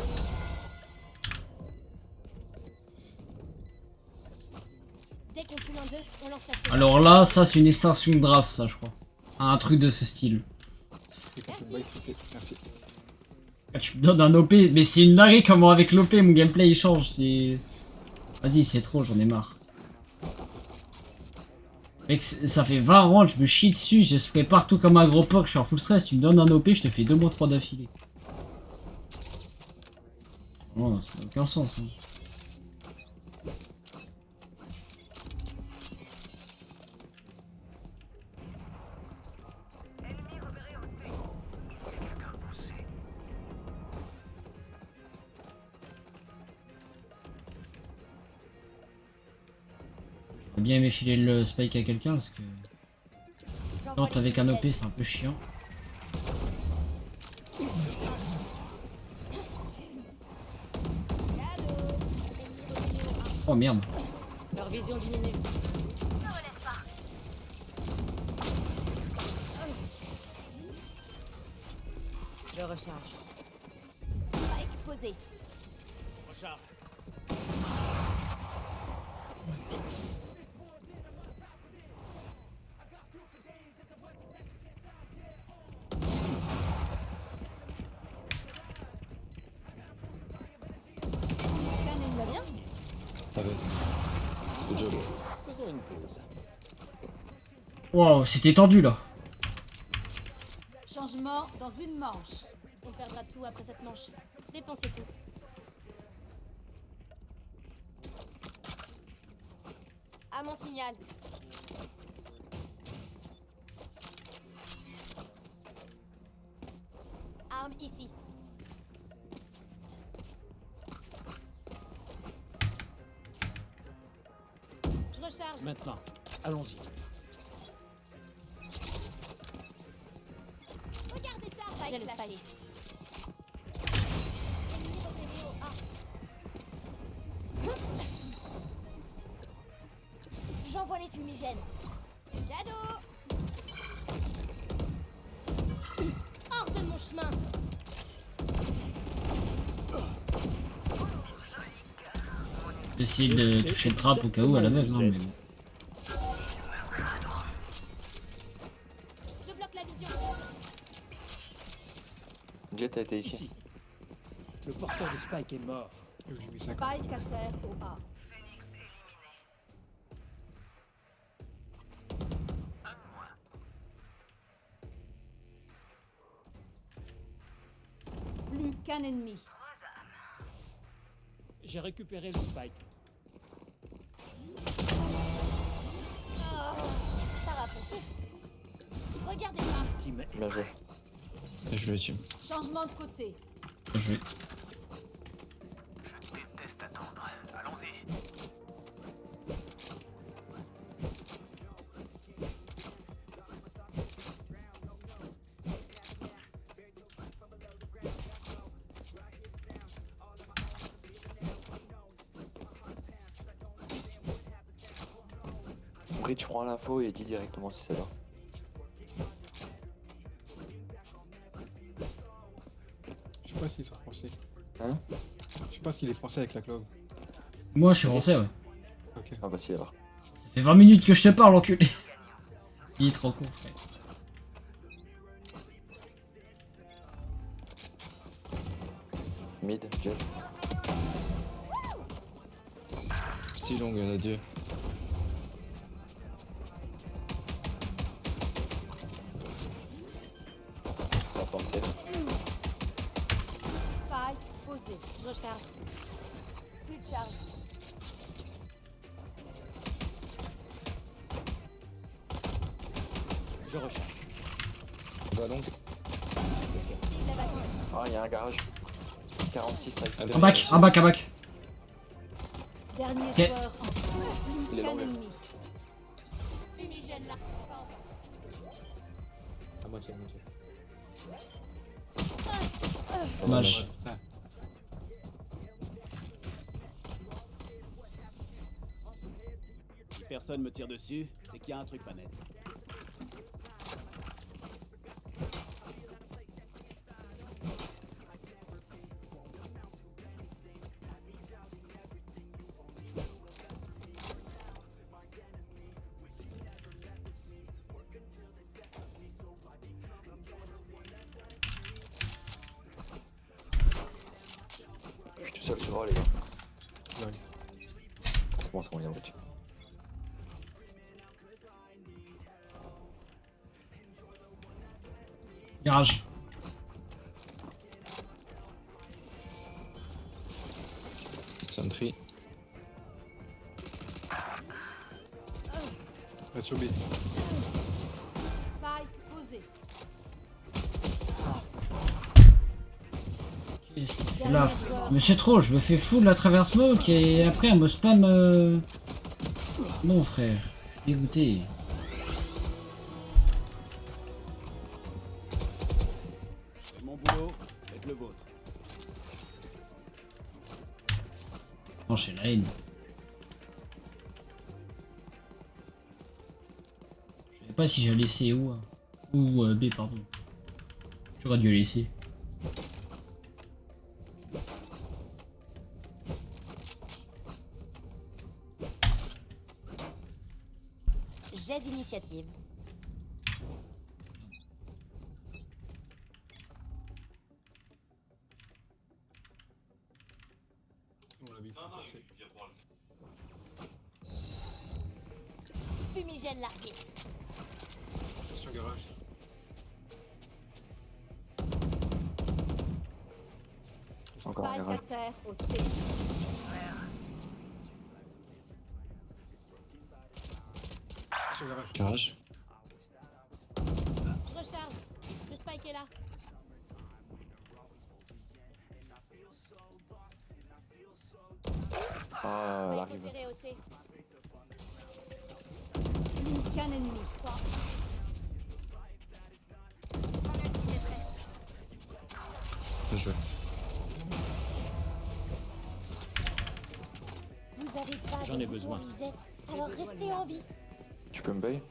Dès qu'on tue l'un 2, on lance la seconde. Alors là, ça c'est une extension de Dras, ça je crois. Un truc de ce style. Et quand on bike, ok, merci. Ah, tu me donnes un OP, mais c'est une dinguerie comment avec l'OP mon gameplay il change, c'est... Vas-y, c'est trop, j'en ai marre. Mec, ça fait 20 rounds, je me chie dessus, je spray partout comme un gros poc, je suis en full stress, tu me donnes un OP, je te fais 2 mois 3 d'affilée. Oh, ça n'a aucun sens. Hein. J'aurais bien aimé filer le spike à quelqu'un parce que... J'envoie Quand les avec un OP fumigènes. c'est un peu chiant. Oh merde. Leur vision diminue. Je recharge. Spike posé. Recharge. Cannon va bien. Avec. Good job. Faisons une pause. Wow, c'était tendu là. Changement dans une manche. On perdra tout après cette manche. Dépensez tout. À mon signal. Arme ici. Je recharge. Maintenant, allons-y. Regardez ça, j'ai le spike. Ennemi repéré au A. J'envoie les fumigènes. Cadeau. Hors de mon chemin. J'essaie de toucher le trap au cas où à l'aveugle, non mais bon. Je bloque la vision. Jet a été ici. Ici. Le porteur de Spike est mort. J'ai mis 5. Spike à terre au A. Plus qu'un ennemi. J'ai récupéré le Spike. Oh, ça rafraîchit. Regardez ça. Qui m'est... Bien joué. Je vais tuer. Changement de côté. Je vais... Bridge prend l'info et dit directement si c'est là. Je sais pas s'ils sont français. Hein? Je sais pas s'il est français avec la clove. Moi je suis français ouais. Ok. Ah bah si alors. Ça fait 20 minutes que je te parle enculé. Il est trop con frère. Mid, Jet. Si longue, il y en a deux. Ça va penser. Spike posé. Je recharge. Plus de charge. Je recharge. Va donc. Cible abattue. Ah, il y a un garage. 46 ça Un bac, un bac, un bac. Dernier Ok. joueur en plus Il est qu'un long, lui. ennemi. Fumigène là. À moitié, à moitié. Dommage. Ah, Si personne me tire dessus, c'est qu'il y a un truc pas net. suis seul sur A, les gars. J'arrive. C'est bon, il y a un match. Garage. Sentry. Va sur B. Spike posé. Qu'est-ce qu'il fait là? Mais c'est trop, je me fais full à travers smoke et après on me spam. Non frère, je suis dégoûté. C'est mon boulot, faites le vôtre. Non, j'ai la haine. Je sais pas si j'ai laissé ou B, pardon. J'aurais dû laisser. Jet d'initiative. On l'a vu passer. Fumigène largué. Sur garage. Encore un Spike à garage. terre au C. Sur garage. Garage. Je recharge. Le spike est là. Ah, elle Spike arrive. repéré au C. Qu'un ennemi. 3. Bien joué. Vous avez pas J'en ai de besoin. bouton reset, alors restez en vie. Tu peux me bailler?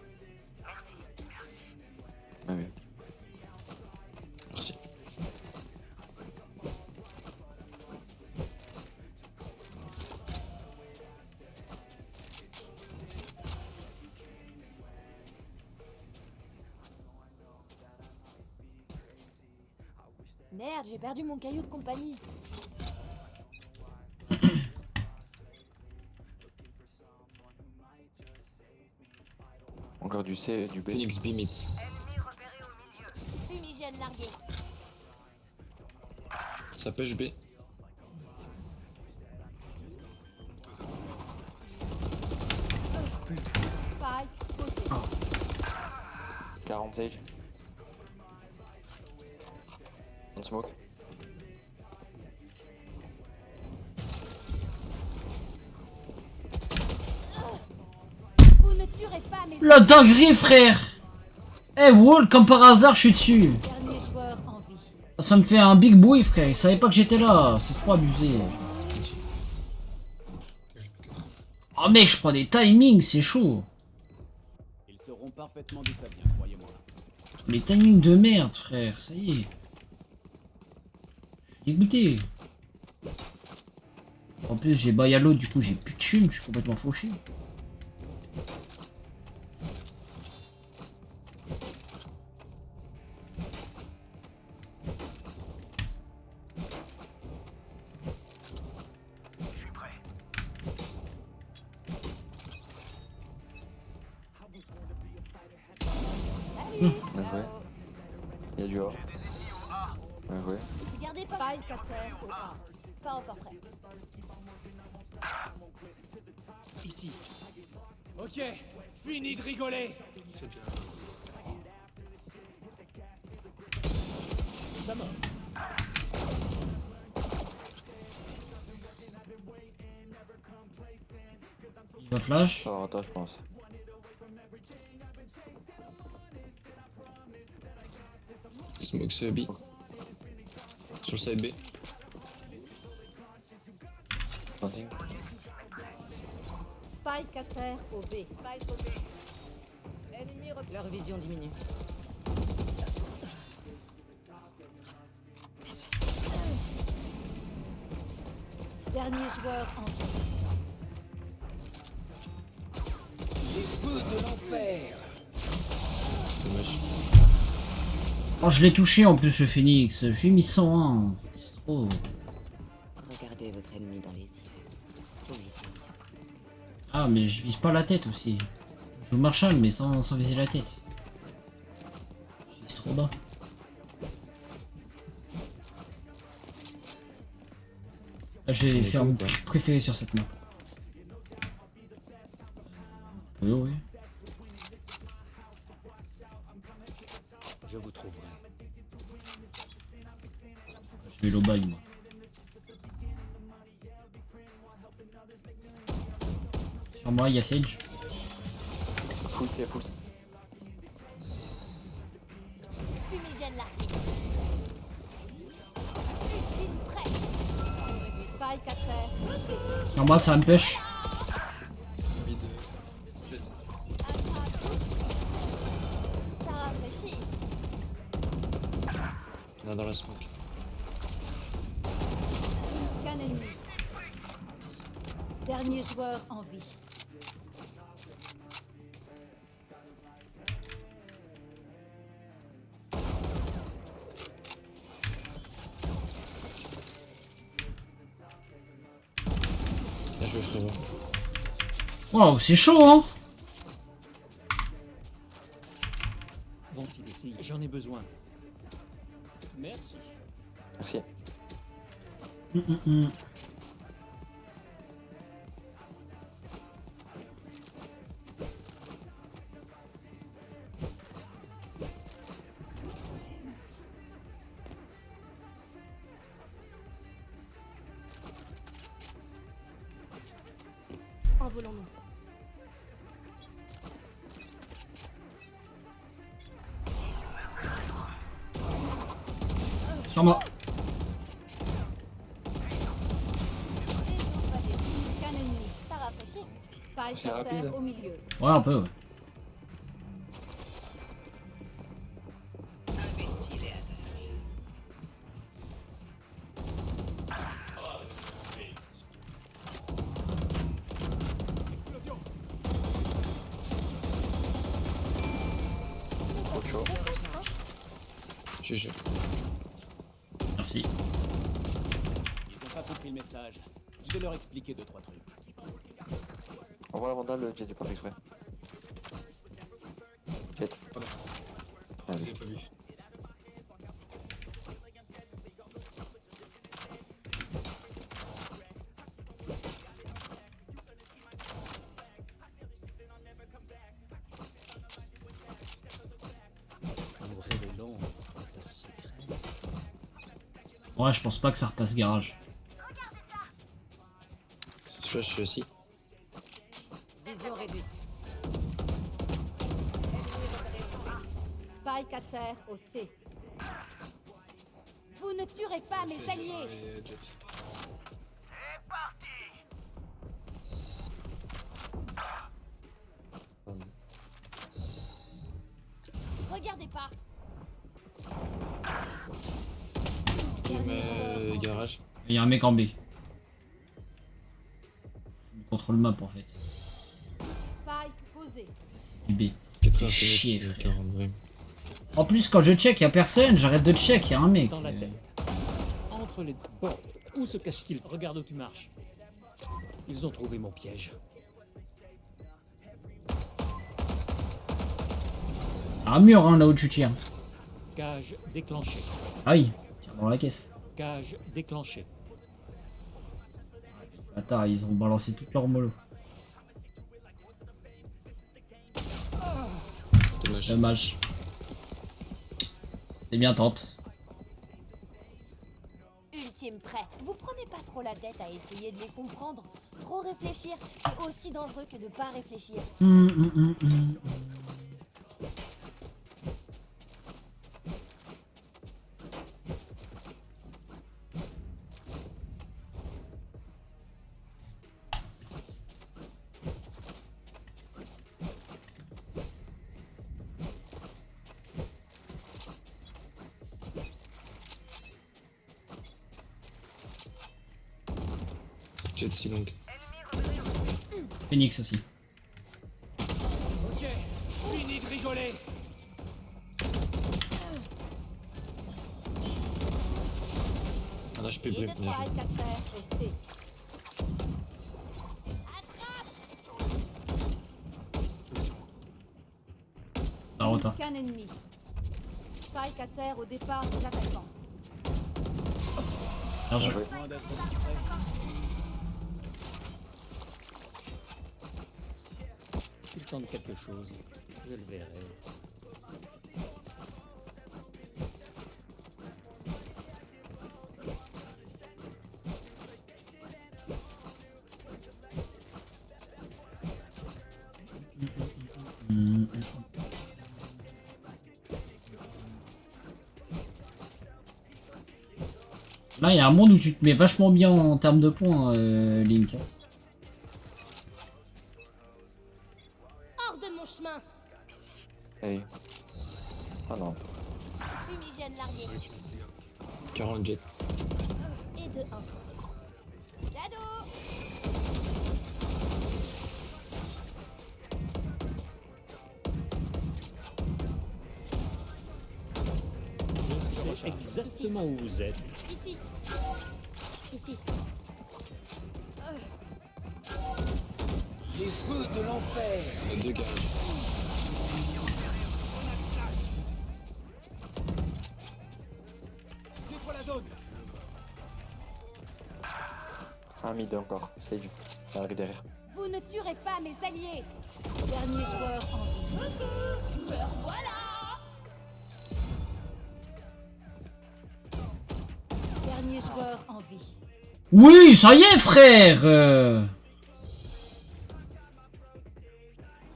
Ah oui. Merci. Merde, j'ai perdu mon caillou de compagnie. Encore du C, du B. Phoenix B mid. Fumigène largué. Ça pêche B. Spike posé. 40 sage. On smoke. Vous ne tuerez pas mes La dinguerie frère. Eh Wall, comme par hasard je suis dessus. derniers joueurs en vie. Ça me fait un big bruit frère, il savait pas que j'étais là, c'est trop abusé. Oh mec, je prends des timings, c'est chaud. Ils sauront parfaitement d'où ça vient, croyez-moi. Les timings de merde frère, ça y est. Je suis dégoûté. En plus j'ai bail à l'autre, du coup j'ai plus de chum, je suis complètement fauché. Bien joué. Il y a du A. Bien joué. Gardez Spike à terre au A. Pas encore prêt. Ici. Ok, fini de rigoler. C'est déjà. Ça mort. Il va flash. Ça rata, je pense. Smoke C B. Sur le side B. Planting. Spike à terre au B. Spike au B. Ennemi Leur vision diminue. Dernier joueur en vie. Dommage. Oh je l'ai touché en plus le Phoenix, je lui ai mis 101. C'est trop. Regardez Regardez votre ennemi dans les yeux. Au visage. Ah, mais je vise pas la tête aussi. Je joue Marshall, mais sans viser la tête. Je vise trop bas. Là, je vais faire mon préféré sur cette map. Oui, oui. Je vous trouverai. Je vais low buy, moi. Sur moi, il y a Sage. Full, c'est full. Fumigène là. Ultime prêt. Spike à terre. Sur moi, ça me push. Mid. Ça rafraîchit. Il y en a dans la smoke. Qu'un ennemi. Dernier joueur en vie. Bien joué frérot. Waouh, c'est chaud, hein. Vont-ils essayer? J'en ai besoin. Merci. Merci. Envolons-nous. Sur moi. Qu'un ennemi. Ça rafraîchit. Spike C'est à terre rapide. au milieu. Ouais, un peu, ouais. Trop chaud. GG. Merci. Ils ont pas compris le message. Je vais leur expliquer 2-3 trucs. On voit la vandale, j'ai du pas fait exprès. Jet. Voilà. Ah, J'ai oui. pas vu. Nous révélons notre secret. Ouais, je pense pas que ça repasse garage. Flash aussi. Vision réduite. Spike à terre au C. Vous ne tuerez pas mes alliés. Et Jet. Regardez pas. Garage. Il y a un mec en B. Il contrôle map en fait. Spike posé. C'est du B. 80 Chier, minutes, frère. 40 vrai. En plus, quand je check, y a personne. J'arrête de check, y a un mec. Dans la tête. Entre les deux. Bon, où se cache-t-il? Regarde où tu marches. Ils ont trouvé mon piège. Un mur, hein, là où tu tires. Cage déclenchée. Aïe, tire dans la caisse. Cage déclenchée. Attends, ils ont balancé toute leur mollo. Dommage. Dommage. C'était bien tente. Ultime prêt. Vous prenez pas trop la tête à essayer de les comprendre. Trop réfléchir, c'est aussi dangereux que de pas réfléchir. Jet si long. Phoenix aussi. Ok, fini de rigoler. Ah là je HP Et brûle, de bien joué. Spike à terre et C. C'est sur moi. Ça rota. Qu'un ennemi. Spike à terre au départ des attaquants. Bien Bien joué. joué. Loin d'être discret. S'il tente quelque chose, je le verrai. Là, il y a un monde où tu te mets vachement bien en termes de points, Link. Hors de mon chemin. Hey. Ah non. Fumigène largué. Sorry, les gars. 40 jet. Et de 1. Cadeau. Je sais exactement où vous êtes. Ici. Ici. Les feux de l'enfer. On a 2 garages. Nettoie la zone. Un mid encore. Sage. Il arrive derrière. Vous ne tuerez pas mes alliés. Dernier joueur en vie. Coucou. Me voilà. Dernier joueur en vie. Oui, ça y est, frère.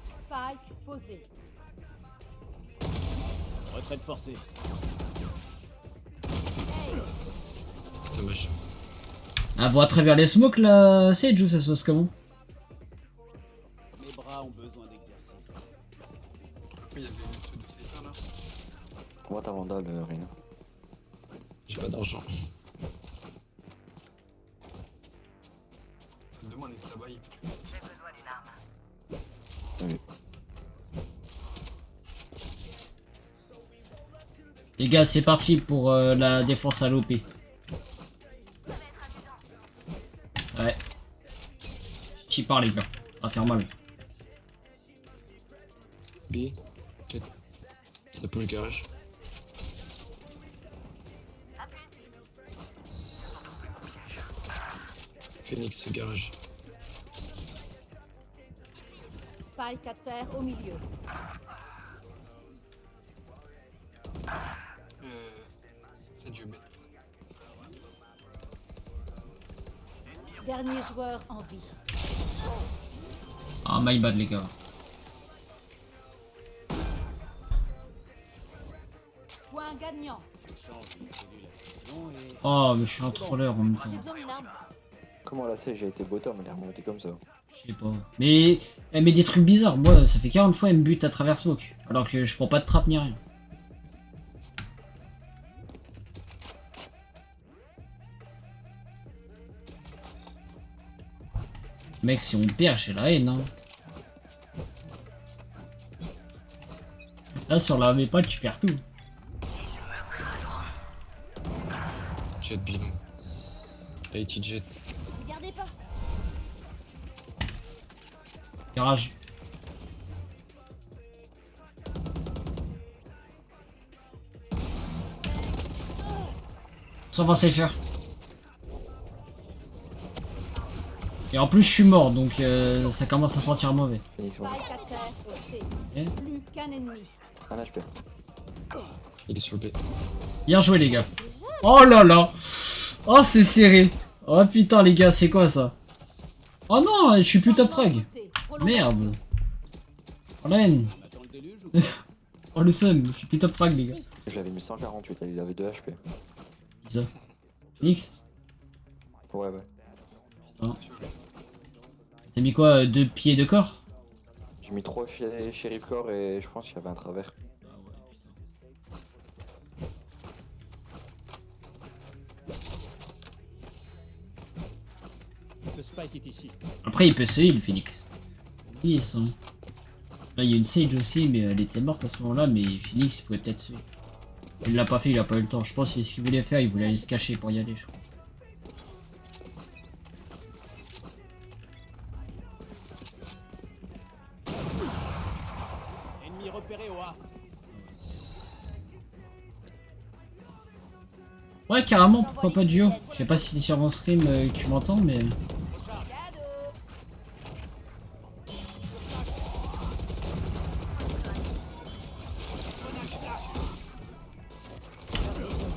Spike posé. Retraite forcée. Hey. Dommage. Ah, voit à travers les smokes là, Sage ou ça se passe comment? Mes bras ont besoin d'exercice. Après, il y avait ceux de Sniper là. On va ta vandale, Rina. J'ai pas d'argent. Demande est là-bas, il peut tuer. Oui. Les gars, c'est parti pour la défense à l'OP. Ouais. J'y pars les gars, ça va faire mal. B. Jet. Ça push garage. Phoenix garage. Spike à terre au milieu. C'est Dieu, mais. Dernier joueur en vie. Ah, my bad les gars. Point gagnant. Change mes cellules à fusion et... Oh, mais je suis un troller en même temps. J'ai besoin d'une arme. Comment la Sage a été bottom, elle est remontée comme ça. Je sais pas. Mais elle met des trucs bizarres. Moi, ça fait 40 fois elle me bute à travers smoke. Alors que je prends pas de trap ni rien. Mec, si on perd, j'ai la haine. Hein. Là, si on la met pas, tu perds tout. Jet bidon. AT jet. Regardez pas. Garage. Ça va safer. Et en plus je suis mort donc ça commence à sentir mauvais. Phoenix, moi. Spike à terre au C. Eh Plus qu'un ennemi. Un HP. Il est sur le B. Bien joué les gars. Oh là là. Oh c'est serré. Oh putain les gars c'est quoi ça? Oh non je suis plus top frag. Merde. Oh la haine. On attend le déluge ou quoi? Oh le seum. Je suis plus top frag les gars. Je l'avais mis 148, il avait 2 HP. Dis ça. X. Ouais, ouais. Putain. T'as mis quoi 2 pieds de corps? J'ai mis 3 chez Rivcore et je pense qu'il y avait un travers. Ah ouais putain. Le spike est ici. Après il peut se heal Phoenix. Oui ça. Là il y a une Sage aussi mais elle était morte à ce moment là mais Phoenix il pouvait peut-être se heal. Il l'a pas fait, il a pas eu le temps. Je pense que c'est ce qu'il voulait faire, il voulait aller se cacher pour y aller je crois. repéré au A. Ouais, carrément, pourquoi pas duo? Je sais pas si t'es sur mon stream et que tu m'entends, mais... Cadeau.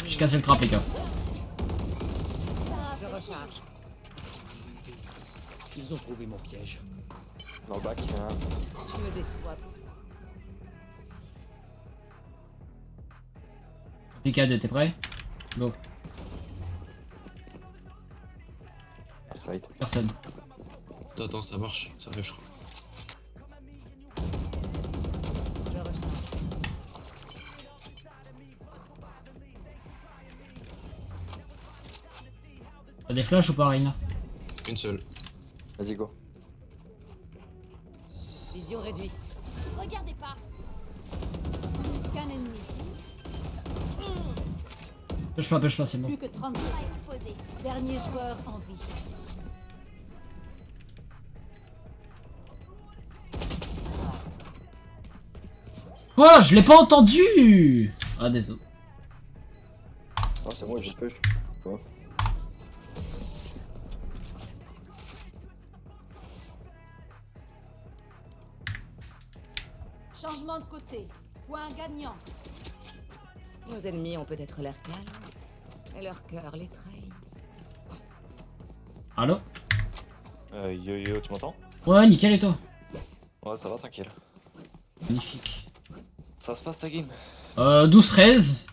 J'ai cassé le trap, les gars. Je recharge. Ils ont trouvé mon piège. Dans le bac, hein. Tu me déçois. PK2, t'es prêt? Go. Side. Personne. Attends, ça marche. Ça arrive, je crois. Je recharge. T'as des flashs ou pas, Reina? Une seule. Vas-y, go. Vision réduite. Regardez pas. Qu'un ennemi. Push pas, c'est bon. Plus que 30 secondes. Posé. Dernier joueur en vie. Quoi? Je l'ai pas entendu! Ah, désolé. Oh, c'est moi, je push. Quoi? Changement de côté. Point gagnant. Nos ennemis ont peut-être l'air calmes, mais leur cœur les trahit. Allô? Yo, tu m'entends? Ouais, nickel, et toi? Ouais, ça va, tranquille. Magnifique. Ça se passe ta game? 12-13.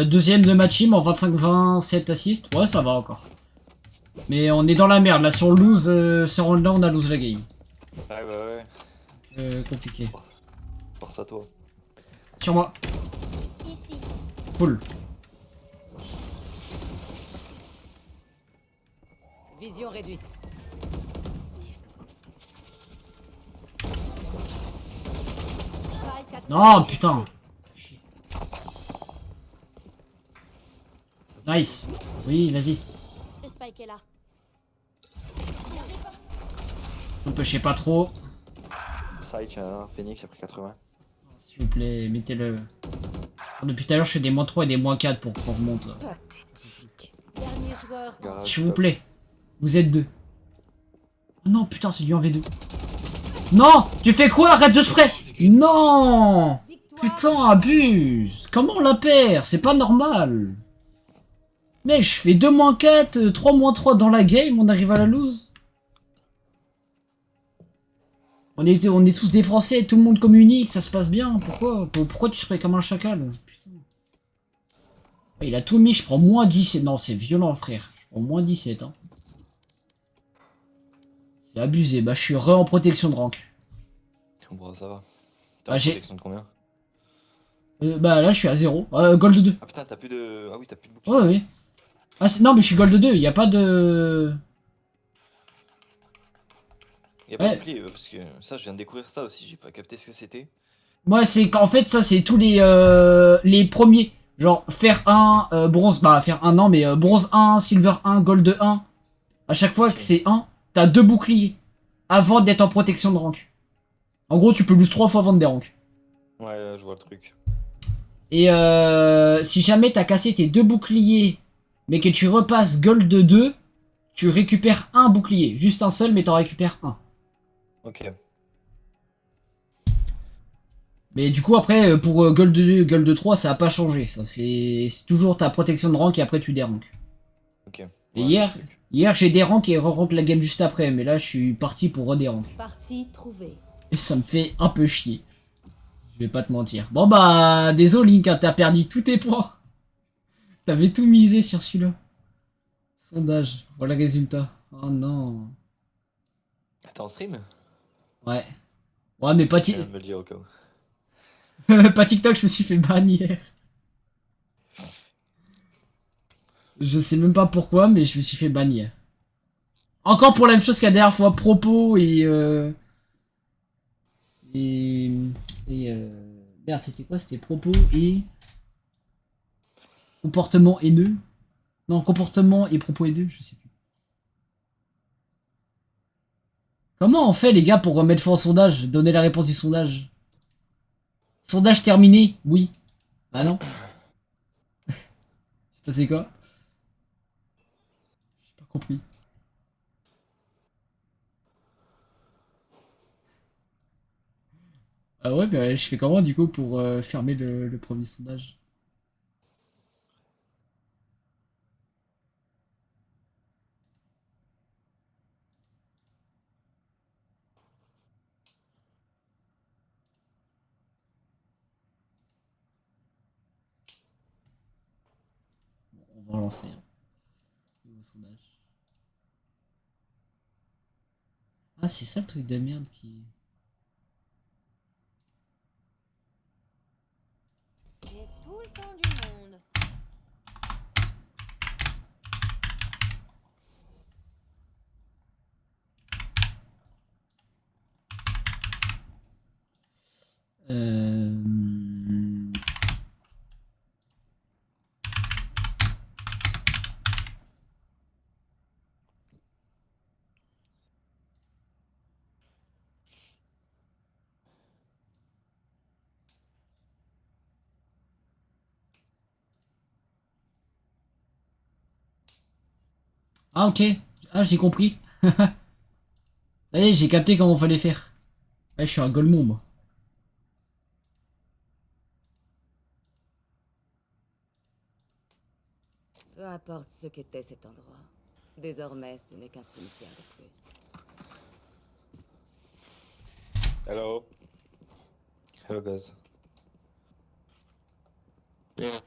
Deuxième de ma team en 25-20, 7 assists. Ouais, ça va encore. Mais on est dans la merde là. Si on lose ce round là, on a lose la game. Ouais. Compliqué. Force à toi. Sur moi. Ici. Cool. Vision réduite. Strike à Non, putain. Nice. Oui, vas-y. Le spike est là. On peut chier pas trop. Side, Phoenix a pris 80. S'il vous plaît, mettez-le. Depuis tout à l'heure, je fais des -3 et des -4 pour qu'on remonte là. Dernier joueur en Garage, S'il vous top. plaît. Vous êtes deux. Oh non, putain, c'est du 1v2. Non! Tu fais quoi? Arrête de spray! Non! victoire. Putain, abuse! Comment on la perd? C'est pas normal! Mec, je fais 2-4, 3-3 dans la game, on arrive à la lose. On est tous des Français, tout le monde communique, ça se passe bien. Pourquoi tu sprays comme un chacal? Putain. Il a tout mis, je prends -17. Non, c'est violent, frère. Je prends -17, hein. C'est abusé. Bah, je suis en protection de rank. Bon, ça va. Ah, T'as une j'ai- protection de combien? Bah, là, je suis à 0. Gold 2. Ah putain, t'as plus de. Ah oui, t'as plus de bouclier. Ouais, oui. Ah, non, mais je suis Gold 2, y a pas de... Y'a pas Ouais. de bouclier, parce que ça, je viens de découvrir ça aussi, j'ai pas capté ce que c'était. Ouais, c'est qu'en fait, ça, c'est tous les premiers. Genre, fer 1, bronze, bah, fer 1, non, mais bronze 1, silver 1, gold 1. À chaque fois que c'est 1, t'as 2 boucliers. Avant d'être en protection de rank. En gros, tu peux lose 3 fois avant de des ranks. Ouais, je vois le truc. Et si jamais t'as cassé tes 2 boucliers, mais que tu repasses gold 2, tu récupères un bouclier. Juste un seul, mais t'en récupères un. Ok. Mais du coup, après, pour Gold 2, Gold 3, ça a pas changé. Ça, c'est toujours ta protection de rank et après tu dérank. Ok. Et Ouais, hier, le truc. j'ai dérank et re-rank la game juste après. Mais là, je suis parti pour redérank. partie trouvée. Et ça me fait un peu chier. Je vais pas te mentir. Bon bah, désolé Link, hein, t'as perdu tous tes points. T'avais tout misé sur celui-là. Sondage, voilà le résultat. Oh non. T'es en stream? Ouais. Ouais, mais pas, Je viens de me le dire au cas où. pas TikTok, je me suis fait ban hier. Je sais même pas pourquoi, mais je me suis fait ban hier. Encore pour la même chose qu'à la dernière fois, propos et... Merde, c'était quoi? C'était propos et... Comportement haineux? Non, comportement et propos haineux, je sais plus. Comment on fait les gars pour remettre fin au sondage? Donner la réponse du sondage? Sondage terminé, oui. Ah non. C'est passé quoi? J'ai pas compris. Ah ouais, bah je fais comment du coup pour fermer le premier sondage? Bon, on va lancer un nouveau sondage. Ah, c'est ça le truc de merde qui. J'ai tout le temps du monde. Euh... Ah ok. Ah j'ai compris. Ça y est, j'ai capté comment fallait faire. Ouais, je suis un golemon moi. Peu importe ce qu'était cet endroit. Désormais, ce n'est qu'un cimetière de plus. Hello. Hello, guys. Yeah.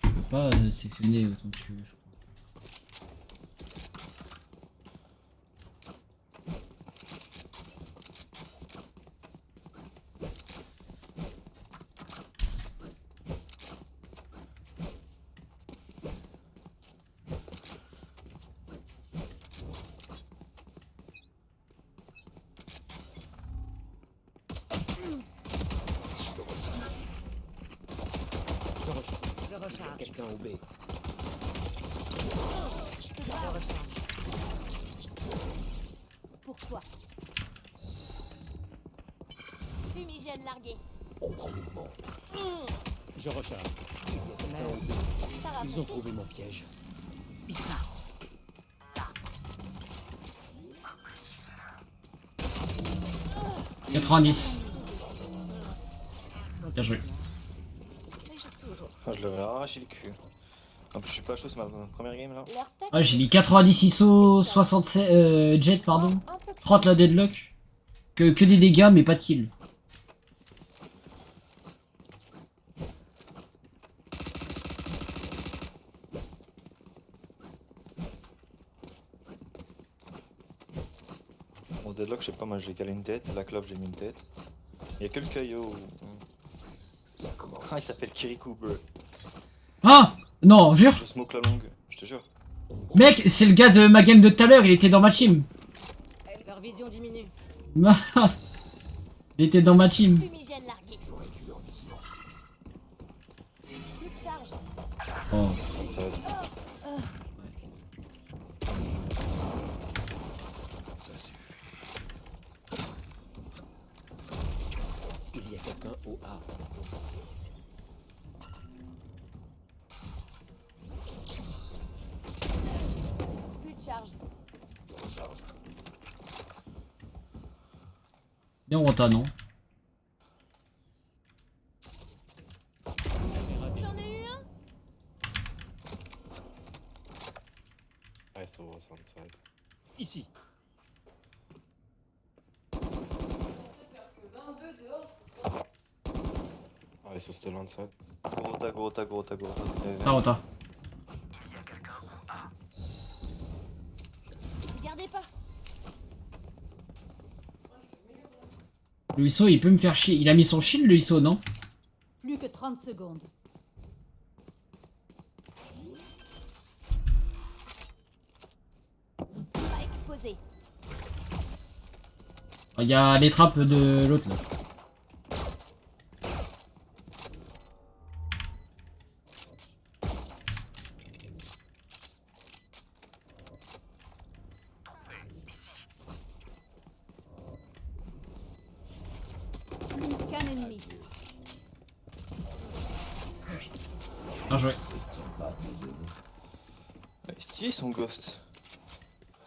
Tu peux pas sectionner autant que tu veux, je crois. Je recharge. Quelqu'un au B. Je recharge. Pour toi. Fumigène largué. Ombre en mouvement. Je recharge. Quelqu'un au B. Ça va Ils ont passer. trouvé mon piège. Ici. 90. Bien joué. Ah, je leur ai arraché le cul. En plus, je suis pas chaud, c'est ma première game là. Leur tête Ah, j'ai mis 90 ISO, 67 jet, pardon. un peu 30 la deadlock. Que des dégâts, mais pas de kill. Mon deadlock, je sais pas, moi j'ai calé une tête. La clove, j'ai mis une tête. Y'a que le Kaio. Ça commence. Ah, il s'appelle Kirikou, bro. Ah non, jure. Je smoke la longue, je te jure. Mec, c'est le gars de ma game de tout à l'heure, il était dans ma team. Leur vision diminue. Il était dans ma team. fumigène largué. J'aurais dû leur vision. Plus de charge. Oh. Ça va être... Ça suffit. Il y a quelqu'un au A. Plus de charge. Je recharge. Bien Rota, non? J'en ai eu un. I saw us on side. Ici. I saw still on side. Gros. Ah, Rota. Regardez pas. Le ISO, il peut me faire chier. Il a mis son shield, le ISO, non? Plus que 30 secondes. Pas exposé. Il y a les trappes de l'autre, là. Bien joué. Ouais, stylé son ghost.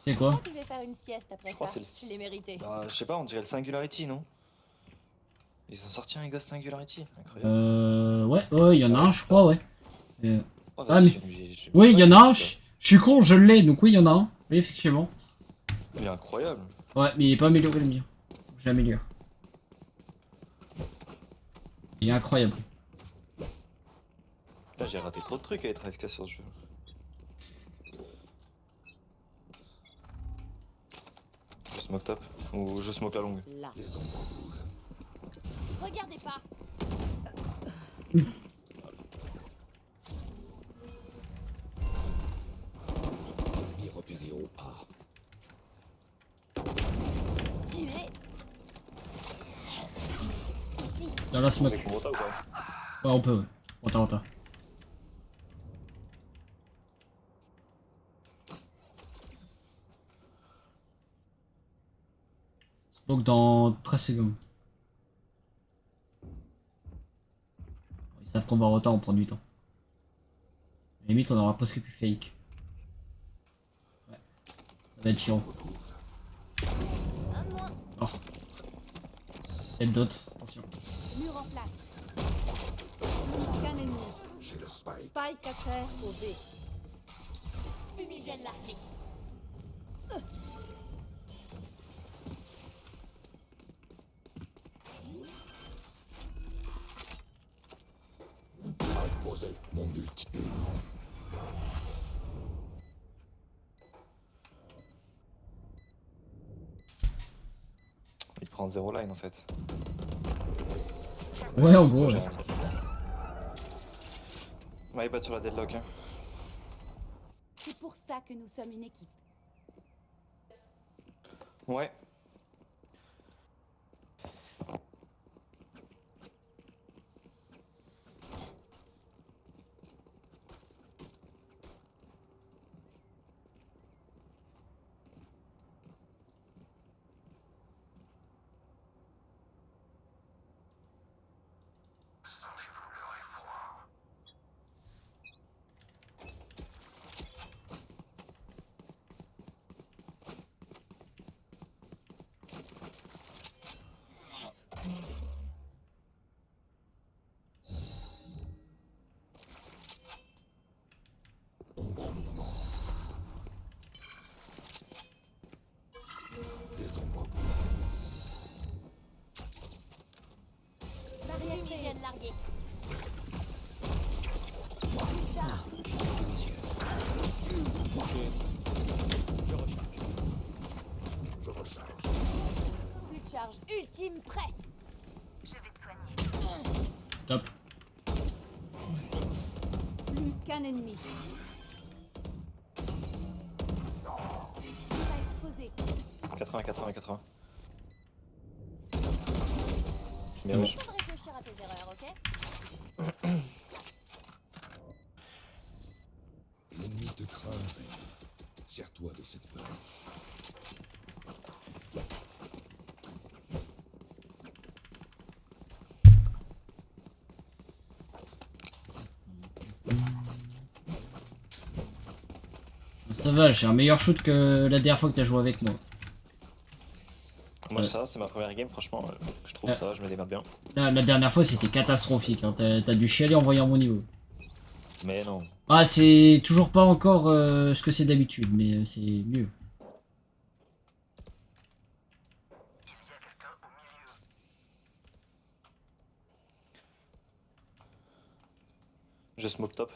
C'est quoi? Tu vais faire une sieste après Je crois ça. que c'est Je l'ai mérité. Bah, je sais pas, on dirait le Singularity, non? Ils ont sorti un ghost Singularity, incroyable. Ouais, il y en a un, je crois, ouais. Oh, Ah, vas-y, mais... j'ai Oui, il y en a un, pas- je suis con, je l'ai, donc oui, il y en a un. Oui, effectivement. Il est incroyable. Ouais, mais il est pas amélioré le mien. Je l'améliore. Il est incroyable. Putain, j'ai raté trop de trucs à être AFK sur ce jeu. Je smoke top, ou je smoke la longue. Là. Regardez pas. Ennemi repéré au A. Stylé. Dans la smoke. Avec mon rota ou pas? Ouais, on peut, ouais. Rota. Smoke dans 13 secondes. Ils savent qu'on va rota, on prend du temps. À la limite, on aura presque plus fake. Ouais. Ça va être chiant. Un de moins. Oh. Peut-être d'autres, attention. Mur en place. Aucun ennemi. J'ai le spike. Spike à terre au B. Fumigène largué. Spike posé. Mon ulti. Il prend 0 line en fait. Ouais, en gros, J'ai ouais. un- Ouais, il bat sur la deadlock. Hein. C'est pour ça que nous sommes une équipe. Ouais. Les ombres. Fumigène largué. Touché. Je recharge. Je recharge. Plus de charge. Ultime prêt. Top. Plus qu'un ennemi. Spike posé. 80. C'est Mais bon. ouais, Faut réfléchir à tes erreurs, ok? L'ennemi te craint. Sers-toi de cette peur. Ça va, j'ai un meilleur shoot que la dernière fois que t'as joué avec moi. moi ça, c'est ma première game, franchement, je trouve ça, je me démerde bien. La dernière fois c'était catastrophique, hein. T'as dû chialer en voyant mon niveau. Mais non. Ah, c'est toujours pas encore ce que c'est d'habitude, mais c'est mieux. Je smoke top.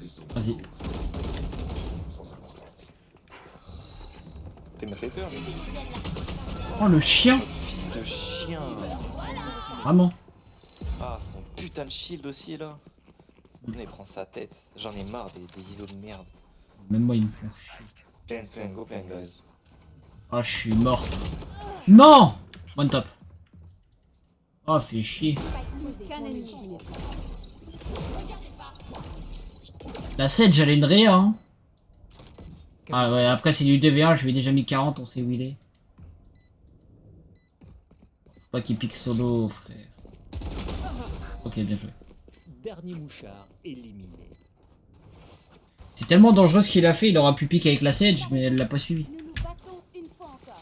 Les ombres. Vas-y. Sans importance. T'es m'a fait peur, mais Oh, le chien! fils de chien. Vraiment. Ah, son putain de shield aussi là. Il prend sa tête. J'en ai marre des ISO de merde. Même moi, ils me font chier. Plein, go plein, guys. Ah, je suis mort. Non! One top. Oh, fait chier. Plus qu'un ennemi. La 7, j'allais une réa, hein. Ah ouais, après c'est du 2v1, je lui ai déjà mis 40, on sait où il est. Faut pas qu'il pique solo, frère. Ok, bien joué. dernier mouchard éliminé. C'est tellement dangereux ce qu'il a fait, il aura pu piquer avec la Sage, mais elle l'a pas suivi. Nous nous battons une fois encore.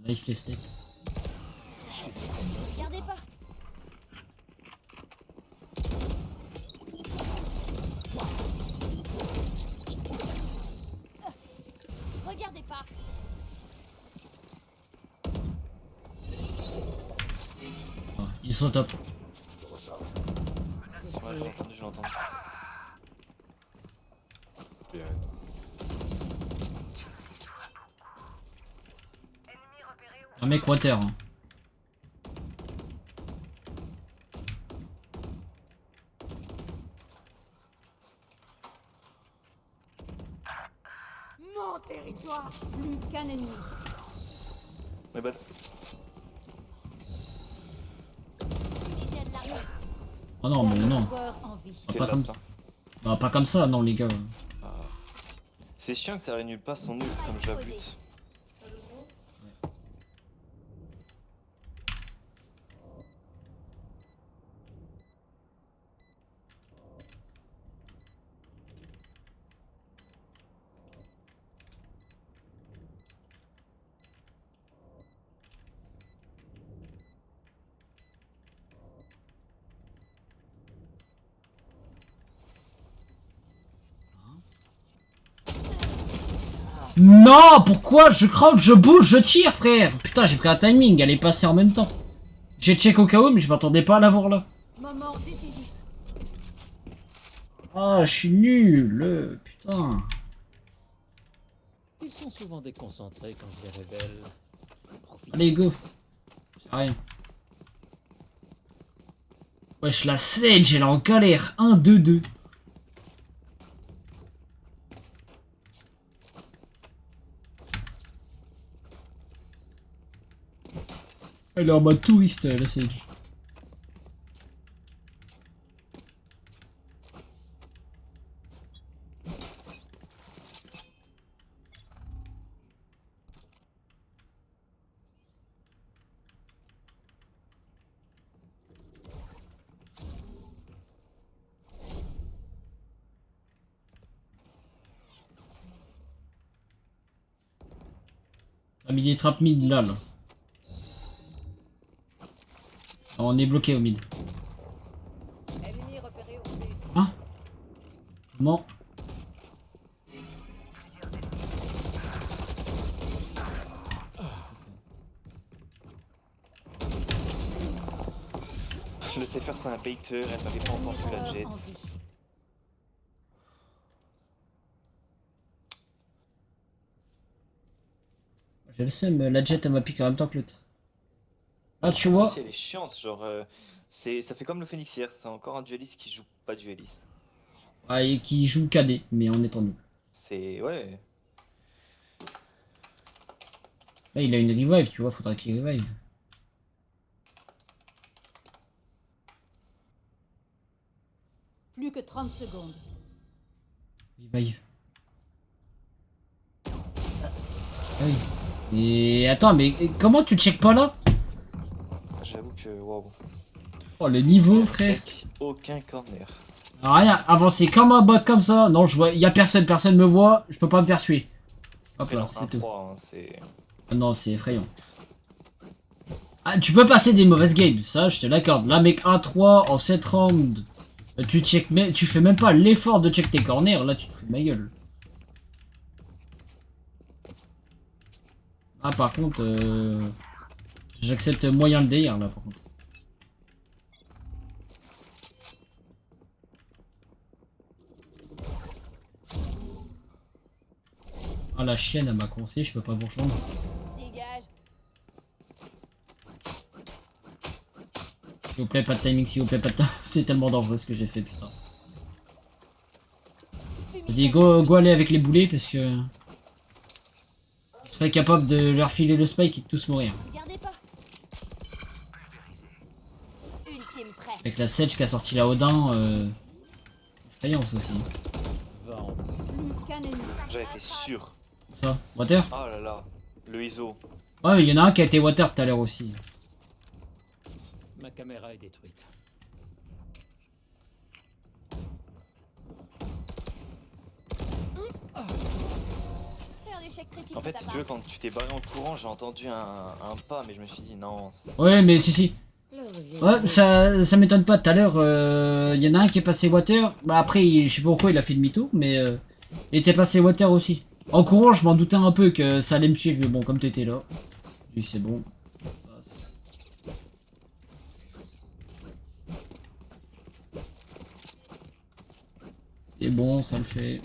Nice les steaks. Regardez pas. Regardez pas. Ah, ils sont top. Ouais, je l'ai entendu. Un mec water. Hein. Mon territoire. Plus qu'un ennemi. Mais bah, Fumigène l'armée. Oh non, mais non. Joueur en vie. Ah, quel pas, comme... lapin. ah, pas comme ça, non les gars. C'est chiant que ça rénule pas son ult comme je la bute. Non, pourquoi? Je crouch, je bouge, je tire, frère. Putain, j'ai pris un timing, elle est passée en même temps. J'ai check au cas où, mais je m'attendais pas à l'avoir là. Moment décisif. Ah, je suis nul, putain. Ils sont souvent déconcentrés quand je les révèle. Profite. Allez, go. C'est rien. Wesh, la Sage, elle est en galère. 1-2-2. Elle est en mode touriste, la Sage. Ah, midi trap mid là. On est bloqué au mid. Ennemi repéré au B. Hein? Comment? Je le sais faire, c'est un baiter, elle m'avait pas entendu la jet. En vie. Je le sais, mais la jet elle m'a piqué en même temps que l'autre. Ah, tu vois? Elle est chiante, genre, ça fait comme le Phoenix hier, c'est encore un dueliste qui joue pas dueliste. Ah, et qui joue KD, mais en étant nul. C'est, ouais. Là, il a une revive, tu vois, faudra qu'il revive. Plus que 30 secondes. Revive. Ah oui. Et attends, mais comment tu check pas là? J'avoue que, waouh. Oh, le niveau, frère. Aucun corner. Rien, avancer comme un bot comme ça. Non, je vois, y a personne, personne me voit, je peux pas me faire tuer. Hop là, c'est tout. 3, hein, c'est... Ah non, c'est effrayant. Ah, tu peux passer des mauvaises games, ça, je te l'accorde. Là, mec, 1-3 en 7 rounds. Tu check, mais tu fais même pas l'effort de check tes corners, là, tu te fous de ma gueule. Ah, par contre, j'accepte moyen le délire, là, par contre. Ah, la chienne, elle m'a coincé, je peux pas vous rejoindre. Dégage. S'il vous plaît, pas de timing, s'il vous plaît, pas de timing. C'est tellement dangereux ce que j'ai fait, putain. Vas-y, go aller avec les boulets parce que... Je serais capable de leur filer le spike et de tous mourir. Regardez pas. Ultime prêt. Avec la Sedge qui a sorti la Odin, faïence aussi. Va en Plus qu'un ennemi. J'avais été sûr. Ça, water? Oh là là, le ISO. Ouais, il y en a un qui a été water tout à l'heure aussi. Ma caméra est détruite. C'est un échec critique En fait, de ta si part. tu veux, quand tu t'es barré en courant, j'ai entendu un pas, mais je me suis dit non. Ouais, mais si. Ouais, ça m'étonne pas. Tout à l'heure, il y en a un qui est passé water. Bah après, je sais pas pourquoi il a fait demi-tour, mais il était passé water aussi. En courant, je m'en doutais un peu que ça allait me suivre, mais bon, comme t'étais là, oui, c'est bon. C'est bon, ça le fait.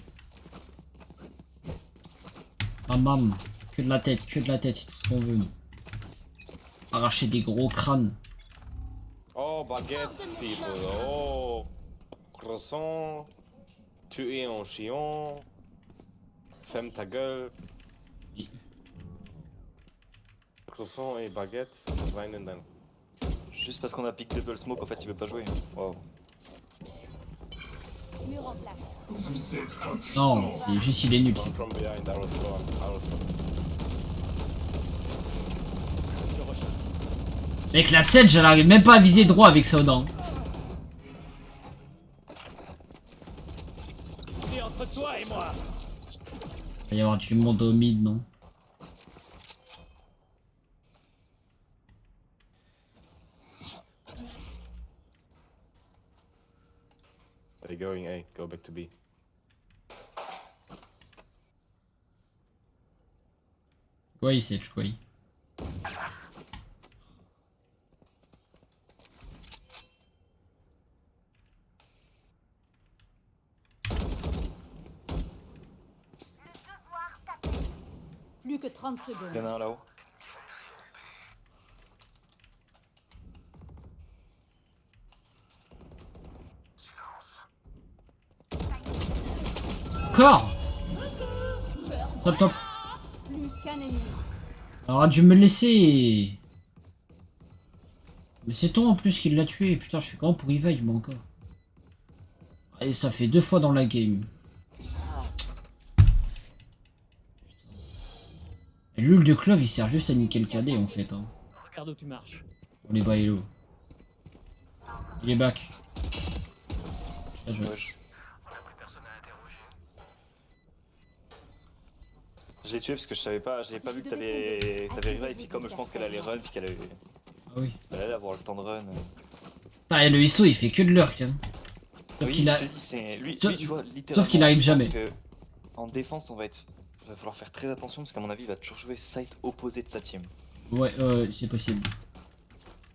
Bam, que de la tête, c'est tout ce qu'on veut. Nous. Arracher des gros crânes. Oh, baguette, Hors de mon people. chemin. Oh, croissant. Tuer un chien. Ferme ta gueule. Oui. Croissant et baguette, weinen dann. Juste parce qu'on a pick double smoke, en fait, il veut pas jouer. Wow. Mur en place. Non, c'est juste il est nul. From behind, arrow spawn, arrow spawn. Je recharge. Avec la Sedge, elle arrive même pas à viser droit avec ça dedans. C'est entre toi et moi. Il va y avoir du monde au mid, non? They're going A, go back to B. Quoi, Sedge, quoi? Plus que 30 Il y en secondes. a un là-haut. Encore. Top. Plus qu'un ennemi. Alors, dû me laisser. Mais c'est toi en plus qui l'a tué. Putain, je suis quand pour revive moi encore. Et ça fait 2 fois dans la game. Et l'huile de clove il sert juste à niquer le KD en fait. Hein. Regarde où tu marches. On est bas hello. Il est back. Bien joué. Wesh. Je l'ai tué parce que je savais pas, j'avais pas vu que t'avais revive, puis comme je pense qu'elle allait run, puis qu'elle Ah oui. allait avoir le temps de run. Ah, et le ISO il fait que de lurk. Hein. Sauf Oui, qu'il a. je te dis, c'est- lui, Sauf- lui, tu vois, littéralement, sauf qu'il arrive je pense jamais. que en défense, va falloir faire très attention parce qu'à mon avis, il va toujours jouer side opposé de sa team. Ouais, c'est possible.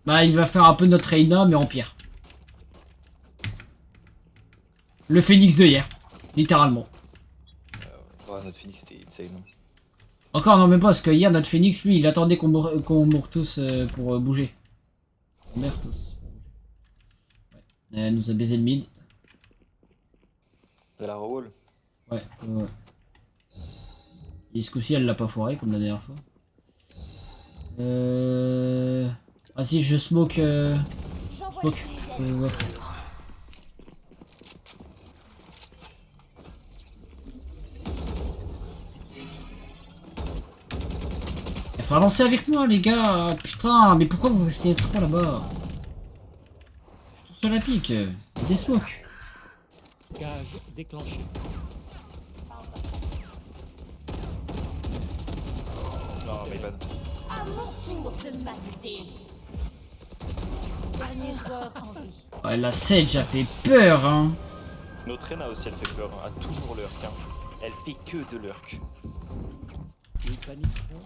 Bah, il va faire un peu notre Reina, mais en pire. Le Phoenix de hier, littéralement. Ouais, notre Phoenix c'était insane. Encore, non, même pas, parce que hier, notre Phoenix, lui, il attendait qu'on moure tous pour bouger. On meurt tous. Ouais. Elle nous a baisé le mid. De la rewall. Ouais. Et ce coup-ci, elle l'a pas foiré, comme la dernière fois. Ah si, je smoke... J'envoie Smoke. les Ouais. Il faut avancer avec moi les gars. Putain, mais pourquoi vous restez trop là-bas? Je suis tout seul à pique. Des smokes. Gage déclenché. Non, mais pas. À mon tour de m'amuser. Dernier joueur en vie. Ouais, la Sedge a fait peur, hein. Notre Rena aussi, elle fait peur, hein. A toujours lurk. Hein. Elle fait que de lurk. Ils paniqueront,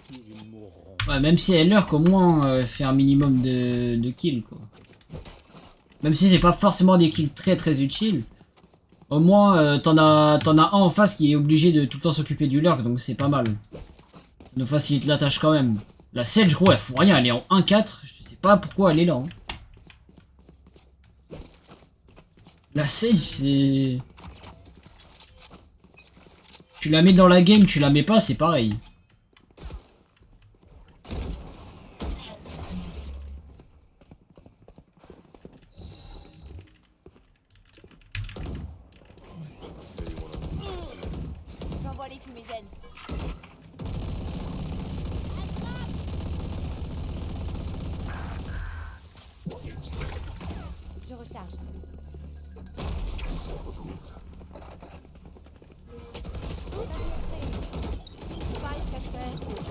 puis ils mourront. Ouais, même si elle lurk, au moins, elle fait un minimum de kills, quoi. Même si c'est pas forcément des kills très utiles. Au moins, t'en as un en face qui est obligé de tout le temps s'occuper du lurk, donc c'est pas mal. Ça nous facilite la tâche quand même. La Sedge, gros, elle fout rien, elle est en 1-4. Je sais pas pourquoi elle est là. Hein. La Sage, c'est... Tu la mets dans la game, tu la mets pas, c'est pareil. J'envoie les fumigènes. Je recharge. Spike accès au B.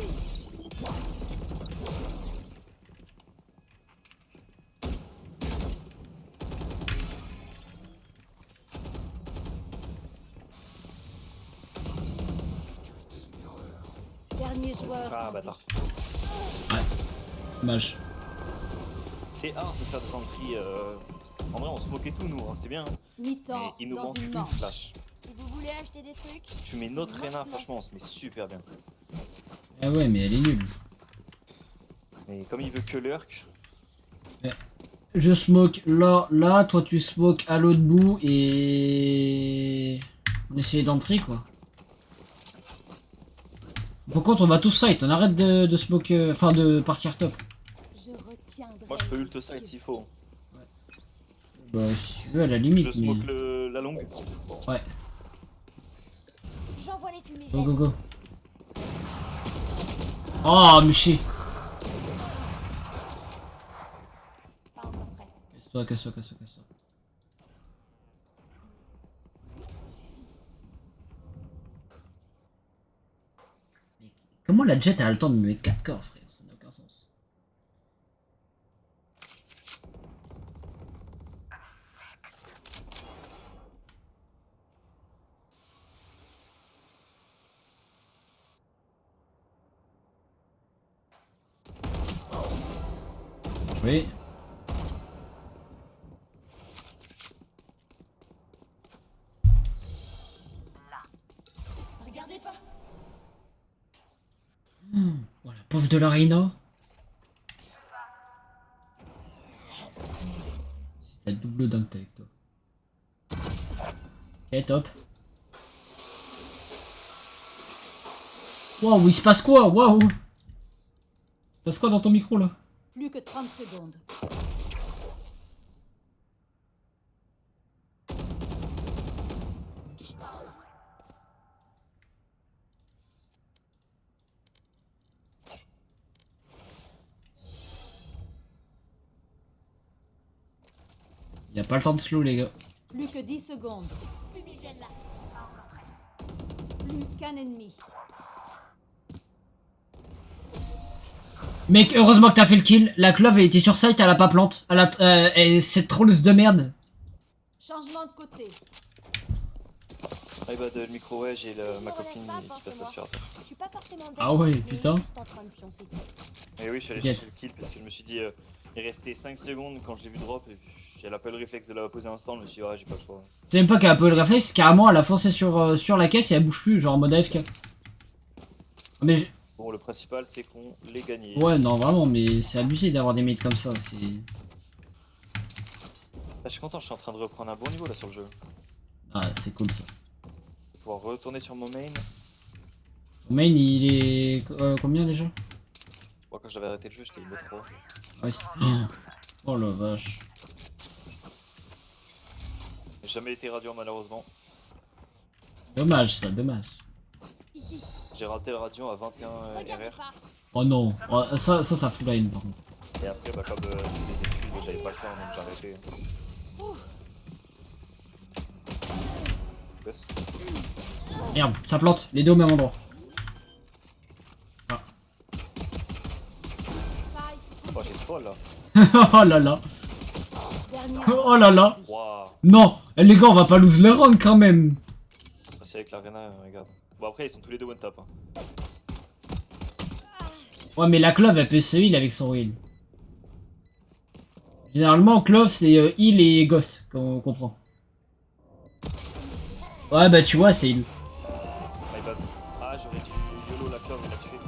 Dernier joueur. Ah en bâtard. vie. Dommage. C'est hard de faire des entrées. En vrai, on se moquait tout, nous, hein, c'est bien. Mais Mi-temps il nous dans manque une une manche. flash. Si vous voulez acheter des trucs, Tu mets notre Reyna, franchement, on se met super bien. Ah ouais, mais elle est nulle. Mais comme il veut que l'Urk, Je smoke là, là, toi tu smoke à l'autre bout et... On essaye d'entrer quoi. Par contre on va tous site, on arrête de smoke, enfin de partir top. je retiendrai. moi je peux ult side s'il faut. Bah si tu veux à la limite Je mais... smoke la longue. Ouais, J'envoie les go fumigènes. go go. Oh monsieur. Pas encore prêt. Casse-toi, casse-toi, casse-toi, casse-toi. Comment la Jet a le temps de me mettre 4 corps frère? Ça n'a aucun sens. Oui. Regardez pas. Oh la pauvre de la Reina. C'est la double dunk avec toi. Ok, top. Waouh, il se passe quoi? Waouh! Il se passe quoi dans ton micro là? Plus que 30 secondes. Y a pas le temps de slow les gars. Plus que 10 secondes. Fumigène là. Plus qu'un ennemi. Mec, heureusement que t'as fait le kill. La clove elle était sur site, elle a pas plante. Elle a, cette trolleuse de merde. Changement de côté. Ah bah le micro ouais, j'ai ma copine qui passe l'aspirateur. Je suis pas forcément dead, Ah ouais, mais putain. juste en train de pioncer. Et oui, je suis allé T'inquiète. chercher le kill parce que je me suis dit, il restait 5 secondes quand je l'ai vu drop et puis j'ai l'appel réflexe de la poser un instant, je me suis dit, ouais, j'ai pas le choix. C'est même pas qu'elle a pas eu le réflexe, carrément elle a foncé sur la caisse et elle bouge plus, genre en mode AFK. Mais Bon, le principal c'est qu'on l'ait gagné. ouais, non, vraiment, mais c'est abusé d'avoir des mates comme ça. C'est. Ah, je suis content, je suis en train de reprendre un bon niveau là sur le jeu. Ah, c'est cool ça. Pouvoir retourner sur mon main. Ton main il est. Combien déjà? Bon, quand j'avais arrêté le jeu, j'étais niveau 3. Ouais, oh la vache. J'ai jamais été radiant malheureusement. Dommage ça, dommage. Ici, J'ai raté le radiant à 21 regardez RR. pas. Oh non, oh, ça fout la haine par contre. Et après, bah, comme les études, j'avais pas le temps donc j'ai arrêté. Yes. Merde, ça plante, les deux au même endroit. Ah. Oh, j'ai trop là. Oh là là. Dernier Oh là là. Waouh. Non, les gars, on va pas lose le rank quand même. C'est avec l'arena, regarde. Bon, après, ils sont tous les deux one tap. Hein. Ouais, mais la clove elle peut se heal avec son heal. Généralement, clove c'est heal et ghost, comme on comprend. Ouais, bah tu vois, c'est heal. My bad. Ah, j'aurais dû YOLO la clove et la tuer.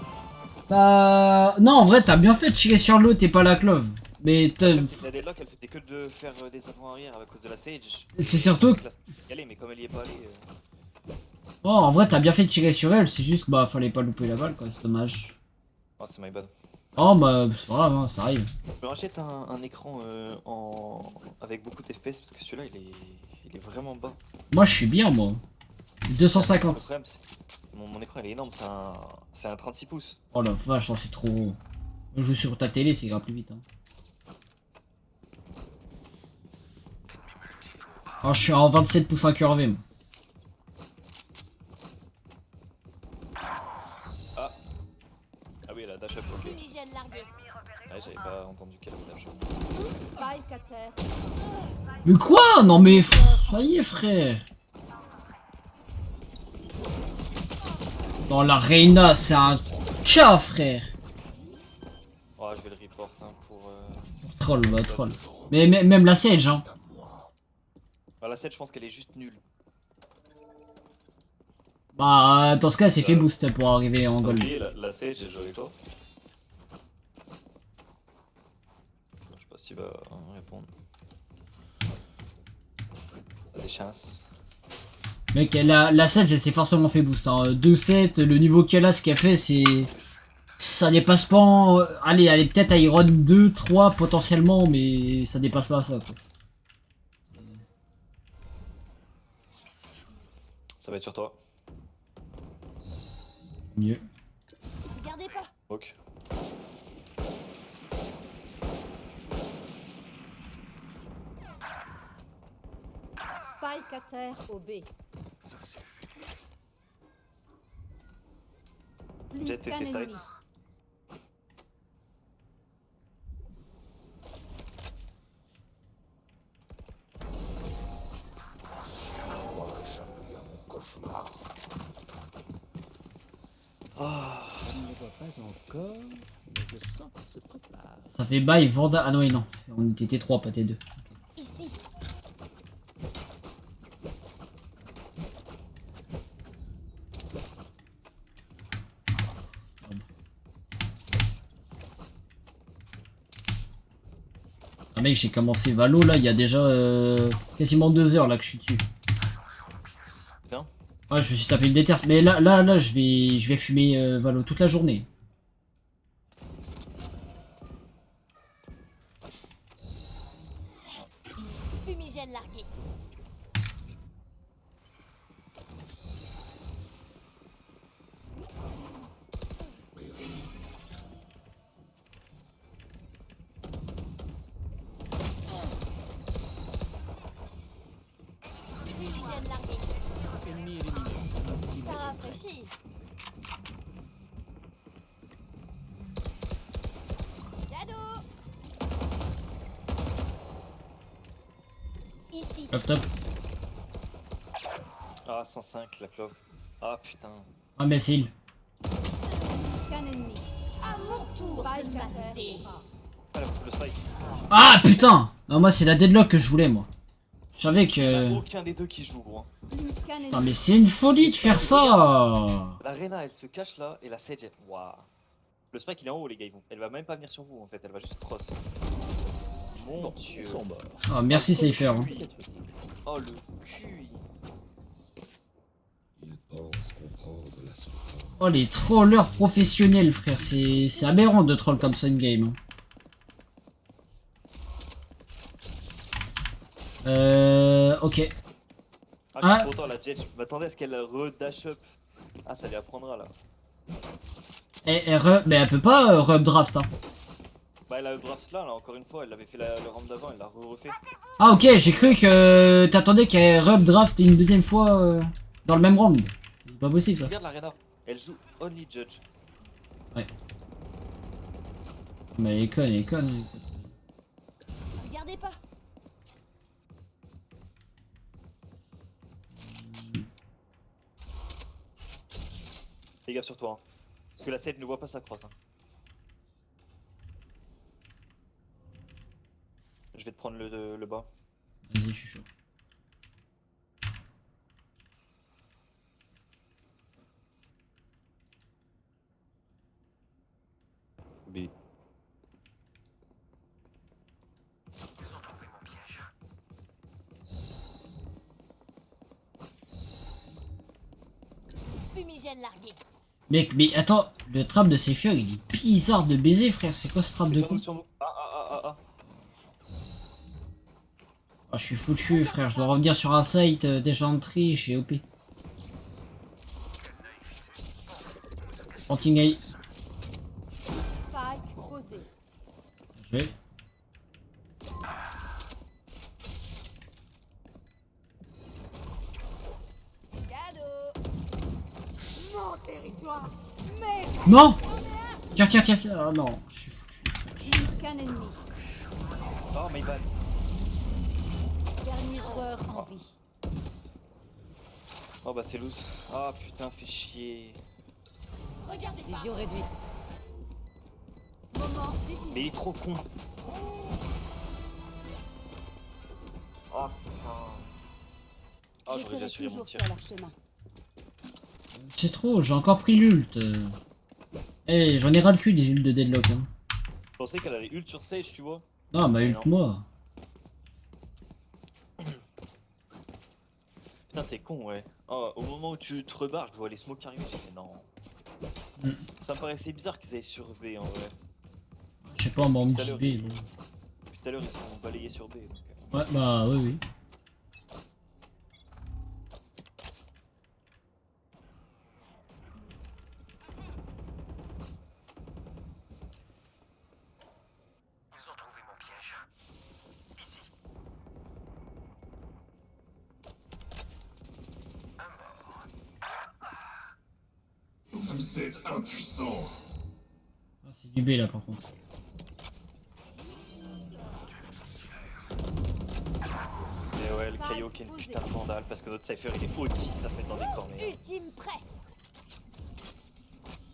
Bah. Non, en vrai, t'as bien fait de tirer sur l'autre et pas la clove. Mais La deadlock, elle faisait que de faire des avant-arrière à cause de la Sage. c'est surtout que... Mais comme elle y est pas allée... Oh, en vrai, t'as bien fait de tirer sur elle, c'est juste que bah fallait pas louper la balle quoi, c'est dommage. Oh, c'est my bad. Oh bah c'est pas grave, hein, ça arrive. Je me rachète un écran avec beaucoup d'FPS parce que celui-là il est vraiment bas. Moi je suis bien moi. Le 250. problème, mon écran il est énorme, c'est un 36 pouces. Oh la vache, j'en fais trop gros. Je joue sur ta télé, c'est grave plus vite. Hein. Oh, je suis en 27 pouces incurvé. Moi. Ah oui, la dash up, ok. Fumigène largué. Ouais, j'avais pas entendu qu'elle avait dash up. Spike à terre. Mais quoi? Non mais... Ça y est frère. Non la Reina c'est un cas frère. Oh, je vais le report hein, pour... Troll, bah troll. Mais même la Sage hein. La 7 je pense qu'elle est juste nulle. Bah dans ce cas c'est fait boost pour arriver en gold. La Sage, j'ai joué avec toi. Je sais pas s'il va répondre. Des chances. Mec, la Sage elle s'est forcément fait boost. Hein. 2-7, le niveau qu'elle a, ce qu'elle fait, c'est. Ça dépasse pas. Allez, elle est peut-être à Iron 2, 3 potentiellement, mais ça dépasse pas ça. Quoi. Ça va être sur toi. Mieux. Regardez pas. Ok. Spike à terre au B. Plus Jet qu'un était ennemi. side. Je ne le vois pas encore, mais je sens qu'il se prépare. Ça fait bye, Vanda. Ah non, et non. On était T3, pas T2. Ici. Ah mec, j'ai commencé Valo là, il y a déjà quasiment 2 heures là que je suis dessus. Bien. Ouais, je me suis tapé une déterre. Mais là, je vais fumer Valo toute la journée. Fumigène largué. Fumigène largué. Ennemi éliminé. Ça rafraîchit. Cadeau. Ici. Top top. Ah, 105 la clove. Ah putain. Ah mais c'est il. Qu'un ennemi. À mon tour. Spike à terre. Ah, le spike. Ah putain. Non, moi c'est la deadlock que je voulais moi. Je savais Il y en que... a aucun des deux qui joue gros. Plus qu'un ennemi. Non mais c'est une folie de faire ça. La Reyna elle se cache là et la Sage elle... Waouh. Le spike il est en haut les gars, elle va même pas venir sur vous en fait, elle va juste cross. Mon dieu. Ils sont morts. Ah merci Cypher. Hein. Oh le cul. Ils pensent comprendre la souffrance. Oh les trollers professionnels frère, c'est aberrant de troll comme ça une game. Hein. Ok. Ah, Ah. je suis content la Jet, je m'attendais à ce qu'elle re-dash up. Ah ça lui apprendra là. Mais elle peut pas re-draft hein. Bah elle a le draft là encore une fois, elle avait fait le round d'avant, elle l'a refait. Ah ok, j'ai cru que t'attendais qu'elle re-draft une deuxième fois dans le même round. C'est pas possible ça. Regarde la Reyna, elle joue Only Judge. Ouais. Mais elle est conne, elle est conne. Elle est conne. Regardez pas. Fais gaffe sur toi. Hein. Parce que la Sage ne voit pas sa crosse. Hein. Je vais te prendre le bas. Vas-y, je suis chaud. B. Fumigène largué. Mec, mais attends, le trap de Cypher il est bizarre de baiser, frère. C'est quoi ce trap de con? Sur nous. Ah. Ah, je suis foutu, frère. Je dois revenir sur un site déjà entré chez OP. Planting A. Spike posé. Je vais. Cadeau. Mon territoire. Mais Non! Tiens. Ah non, je suis foutu. qu'un ennemi. Oh, my bad. Dernier joueur en vie. Oh bah c'est loose. Ah putain, fait chier. Regardez pas. Vision réduite. Moment décisif. Mais il est trop con. Oh putain. Oh, j'aurais J'essaierai bien suivi mon toujours tir. sur leur chemin. C'est trop, j'ai encore pris l'ult. Eh, j'en ai ras le cul des ults de Deadlock. Hein. Je pensais qu'elle allait ult sur Sage, tu vois. Non, bah Mais ult non. moi. Putain, c'est con, ouais. Oh, au moment où tu te rebarres, je vois les smokes arriver. J'ai fait non. Mm. Ça me paraissait bizarre qu'ils aillent sur B en vrai. Je sais pas, on me Tout à dit l'heure, B. ils- bon. Depuis tout à l'heure, ils sont balayés sur B. Donc, Ouais, bah oui. Vous êtes impuissant. Ah, c'est du B là par contre. Mais ouais, le Kaio qui est une putain de vandale parce que notre Cypher il est OT, ça se met dans des corners. Ultime prêt.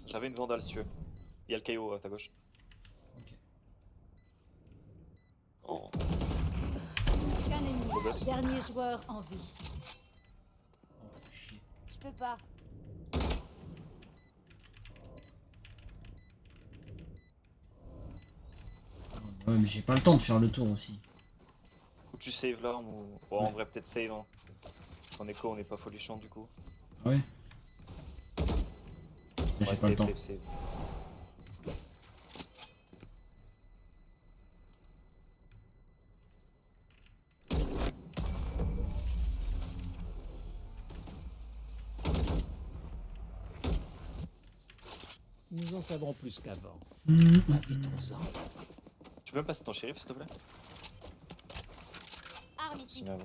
J'avais une vandale si tu veux. Il y a le Kaio à ta gauche. Ok. Oh. Qu'un ennemi. Beau gosse. Dernier joueur en vie. Oh, chier. Je peux pas. Ouais, mais j'ai pas le temps de faire le tour aussi. Ou tu save là ou. Bon, en vrai, peut-être save. Hein. En écho, on n'est pas folichon du coup. Ah ouais. Mais j'ai Ouais, pas le temps. save. Nous en savons plus qu'avant. Mmh. Profitons-en. Tu peux me passer ton shérif s'il te plaît? Arme ici. Merde.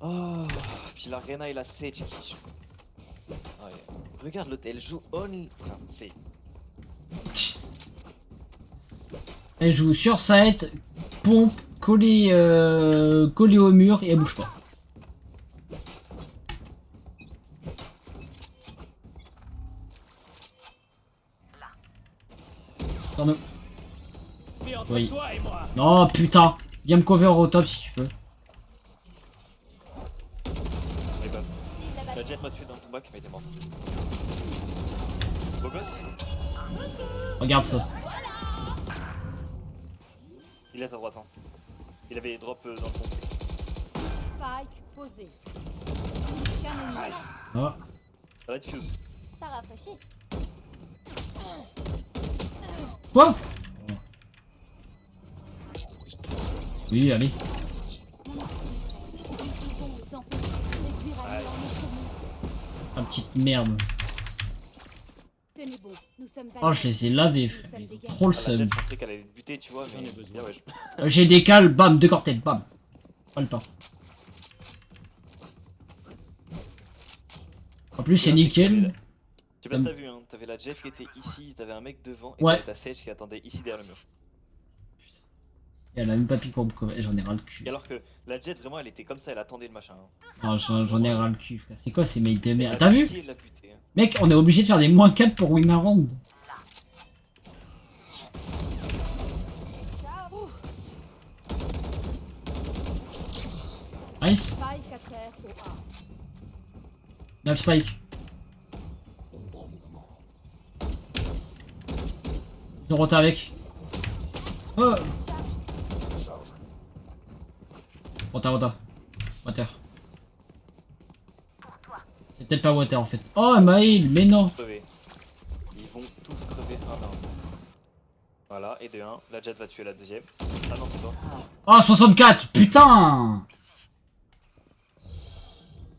Oh, puis la Rena et la Sage qui jouent. Ah, ouais. Regarde l'autre, elle joue only. Enfin, c'est. Elle joue sur site, pompe, collée au mur et elle bouge pas. Sur nous. C'est entre Oui. toi et moi. Non putain, viens me cover au top si tu peux. Mais bah, Cible la la balle. Jet m'a tué dans ton bac, mais il est mort. Beau gosse. Regarde ça. Il est à droite, hein. Il avait drop dans le fond. Spike posé. Qu'un ennemi. Ah. Red fuse. Ça rafraîchit. Quoi? Oui, allez. Ah, petite merde. Tenez bon, nous sommes pas Oh, je les ai lavés, frère. Ils ont trop le Ah, la seum. Jet, je pensais qu'elle allait te buter, tu vois, J'en mais. ai besoin. Ah ouais, J'ai des cales, bam, deux cortènes, bam. Pas le temps. En plus, c'est nickel. Tu sais pas si t'as vu, hein. T'avais la Jet qui était ici, t'avais un mec devant, et Ouais. t'avais ta Sage qui attendait ici derrière le mur. Et elle a même pas piqué pour me cover. J'en ai ras le cul. Et alors que la Jet, vraiment, elle était comme ça, elle attendait le machin. Hein. Ah, j'en ai ras le cul, frère. C'est quoi ces mails de Elle merde? l'a T'as vu? piqué, elle l'a buté, hein. Mec, on est obligé de faire des moins 4 pour win un round. Ciao. Nice. Spike à terre au A. Nal Spike. Ils ont roté avec. Oh. Rota. Water. C'est peut-être pas Water en fait. Oh Maïl, mais non. Crever. Ils vont tous crever un à un. Voilà, et de 1, la Jet va tuer la deuxième. Ah non, c'est toi. Oh 64, putain.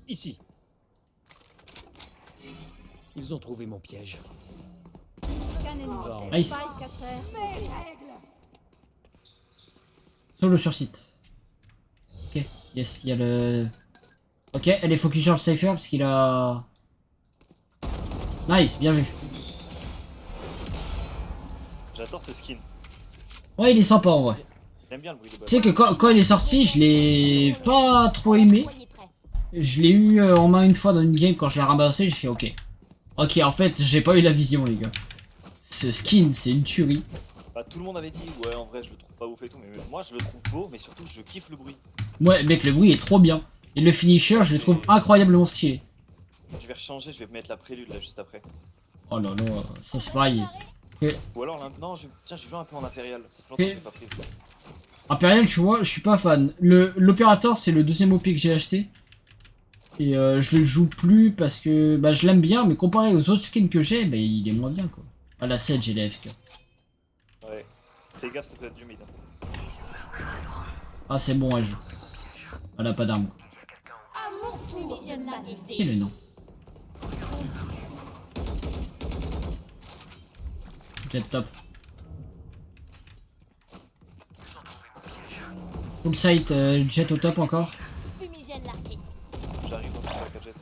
Ici. Ils ont trouvé mon piège. Nice. Solo sur site. Ok, yes, il y a le... Ok, elle est focus sur le Cypher parce qu'il a... Nice, bien vu. J'adore ce skin. Ouais, il est sympa en vrai. J'aime bien le bruit de boss. Tu sais que quand il est sorti, je l'ai pas trop aimé. Je l'ai eu en main une fois dans une game quand je l'ai ramassé, j'ai fait ok. Ok, en fait, j'ai pas eu la vision, les gars. Ce skin, c'est une tuerie. Bah, tout le monde avait dit, ouais, en vrai, je le trouve pas ouf et tout, mais moi, je le trouve beau, mais surtout, je kiffe le bruit. Ouais, mec, le bruit est trop bien. Et le finisher, je le trouve incroyablement stylé. Je vais rechanger, je vais mettre la prélude là juste après. Oh là là, ça c'est pareil. Okay. Ou alors là, non, tiens, je joue un peu en impérial. Ça fait longtemps que je l'ai pas pris. Impérial, tu vois, je suis pas fan. L'opérateur, c'est le deuxième OP que j'ai acheté. Et je le joue plus parce que bah, je l'aime bien, mais comparé aux autres skins que j'ai, bah, il est moins bien quoi. Ah, la Sage, elle est AFK. Ouais, fais gaffe, ça peut être du mid. Ah, c'est bon, elle joue. Elle a pas d'arme. Qui est le nom? Jet top. Full site, jet au top encore. J'arrive dans la gadget.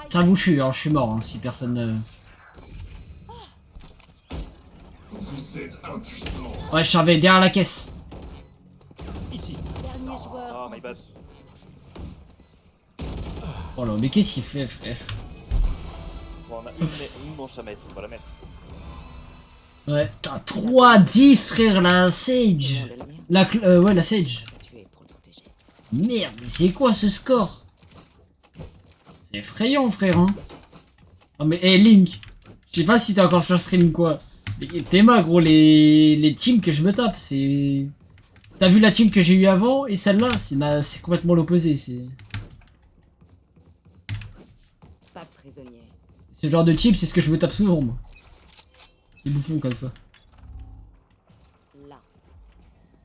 Ça vous tue, hein, je suis mort hein, si personne. Ouais, je savais derrière la caisse. Ici. Oh my bad. Oh là, mais qu'est-ce qu'il fait, frère? Bon, on a une manche à mettre, on va la mettre. Ouais, t'as 3-10, frère, la Sage. Ouais, la Sage. Merde, c'est quoi ce score? C'est effrayant, frère, hein. Oh, mais hey, Link, je sais pas si t'es encore sur stream ou quoi. T'es ma gros, les teams que je me tape, c'est... T'as vu la team que j'ai eu avant et celle-là, c'est complètement l'opposé, c'est... Pas de prisonnier. Ce genre de team, c'est ce que je me tape souvent, moi. Les bouffons comme ça. Là.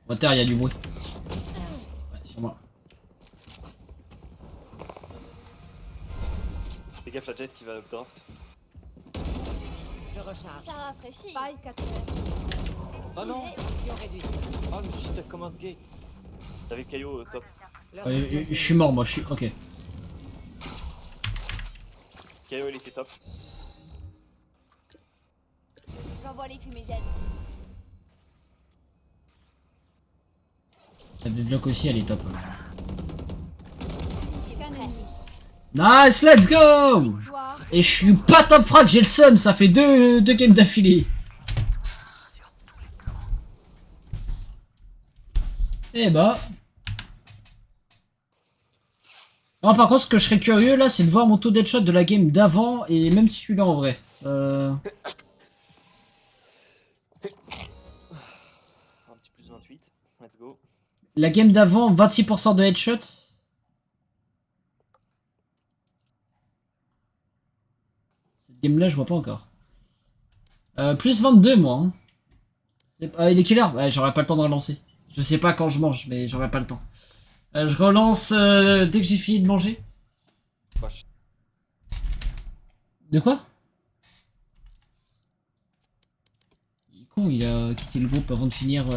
Water, il y a du bruit. Ouais, sur moi. Fais gaffe, la Jet qui va updraft. Je recharge. Ça rafraîchit. Spike à terre. Oh non. Vision réduite. Oh mais juste elle commence gay. T'avais Caillot top. Je suis mort, moi, je suis... Ok. Caillot il était top. J'envoie les fumigènes. La débloque aussi, elle est top. Scan ennemi. Nice, let's go! Victoire. Et je suis pas top frag, j'ai le seum, ça fait deux games d'affilée. Eh bah. Non, par contre, ce que je serais curieux là, c'est de voir mon taux d'headshot de la game d'avant et même celui-là en vrai. Un petit plus 28. Let's go. La game d'avant, 26% de headshot. Cette game là, je vois pas encore. Plus 22 moi. Hein. Il est quelle heure? Ouais, j'aurais pas le temps de relancer. Je sais pas quand je mange, mais j'aurais pas le temps. Je relance dès que j'ai fini de manger. De quoi? Il est con, il a quitté le groupe avant de finir.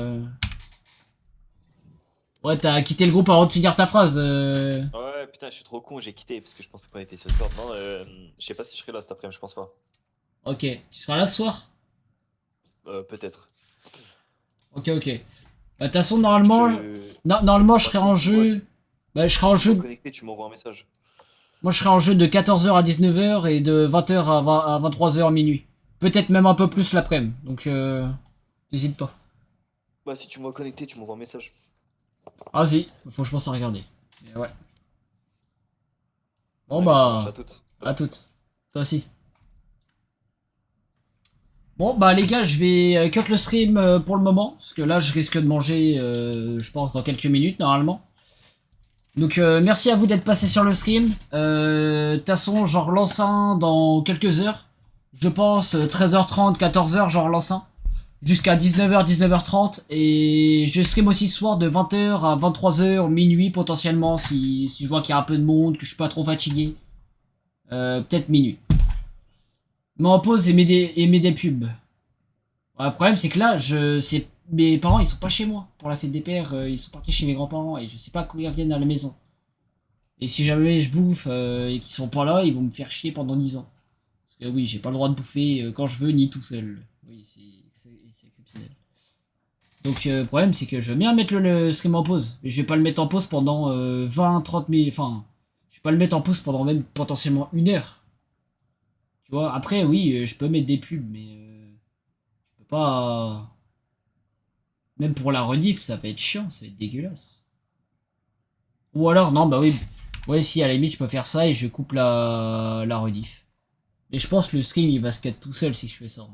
Ouais, t'as quitté le groupe avant de finir ta phrase. Ouais, putain, je suis trop con, j'ai quitté parce que je pensais qu'on était sur le sport. Non, je sais pas si je serai là cet après-midi, je pense pas. Ok, tu seras là ce soir? Peut-être. Ok, ok. Bah, de toute façon, normalement, normalement, je serai en jeu. Bah, je serai en jeu. Connecté, tu m'envoies un message. Moi, je serai en jeu de 14h à 19h et de 20h à 23h minuit. Peut-être même un peu plus l'après-midi. Donc, n'hésite pas. Bah, si tu m'as connecté, tu m'envoies un message. Vas-y, faut que je pense à regarder. Mais ouais. Bon, Allez, bah. à toutes. À toutes. Toi aussi. Bon bah les gars, je vais cut le stream pour le moment, parce que là je risque de manger, je pense, dans quelques minutes normalement. Donc merci à vous d'être passé sur le stream. De toute façon, j'en relance un dans quelques heures. Je pense 13h30, 14h, j'en relance un. Jusqu'à 19h, 19h30. Et je stream aussi ce soir de 20h à 23h, minuit potentiellement, si je vois qu'il y a un peu de monde, que je suis pas trop fatigué. Peut-être minuit. Mais en pause et mets des pubs. Ouais, le problème c'est que là, mes parents ils sont pas chez moi pour la fête des pères, ils sont partis chez mes grands-parents et je sais pas quand ils reviennent à la maison. Et si jamais je bouffe et qu'ils sont pas là, ils vont me faire chier pendant 10 ans. Parce que oui, j'ai pas le droit de bouffer quand je veux ni tout seul. Oui, c'est exceptionnel. Donc le problème c'est que je veux bien mettre le stream en pause, mais je vais pas le mettre en pause pendant 20-30 minutes, enfin, je vais pas le mettre en pause pendant même potentiellement 1 heure. Tu vois, après oui, je peux mettre des pubs, mais je peux pas... Même pour la rediff, ça va être chiant, ça va être dégueulasse. Ou alors, non, bah oui. Ouais, si, à la limite, je peux faire ça et je coupe la rediff. Mais je pense que le stream, il va se cut tout seul si je fais ça.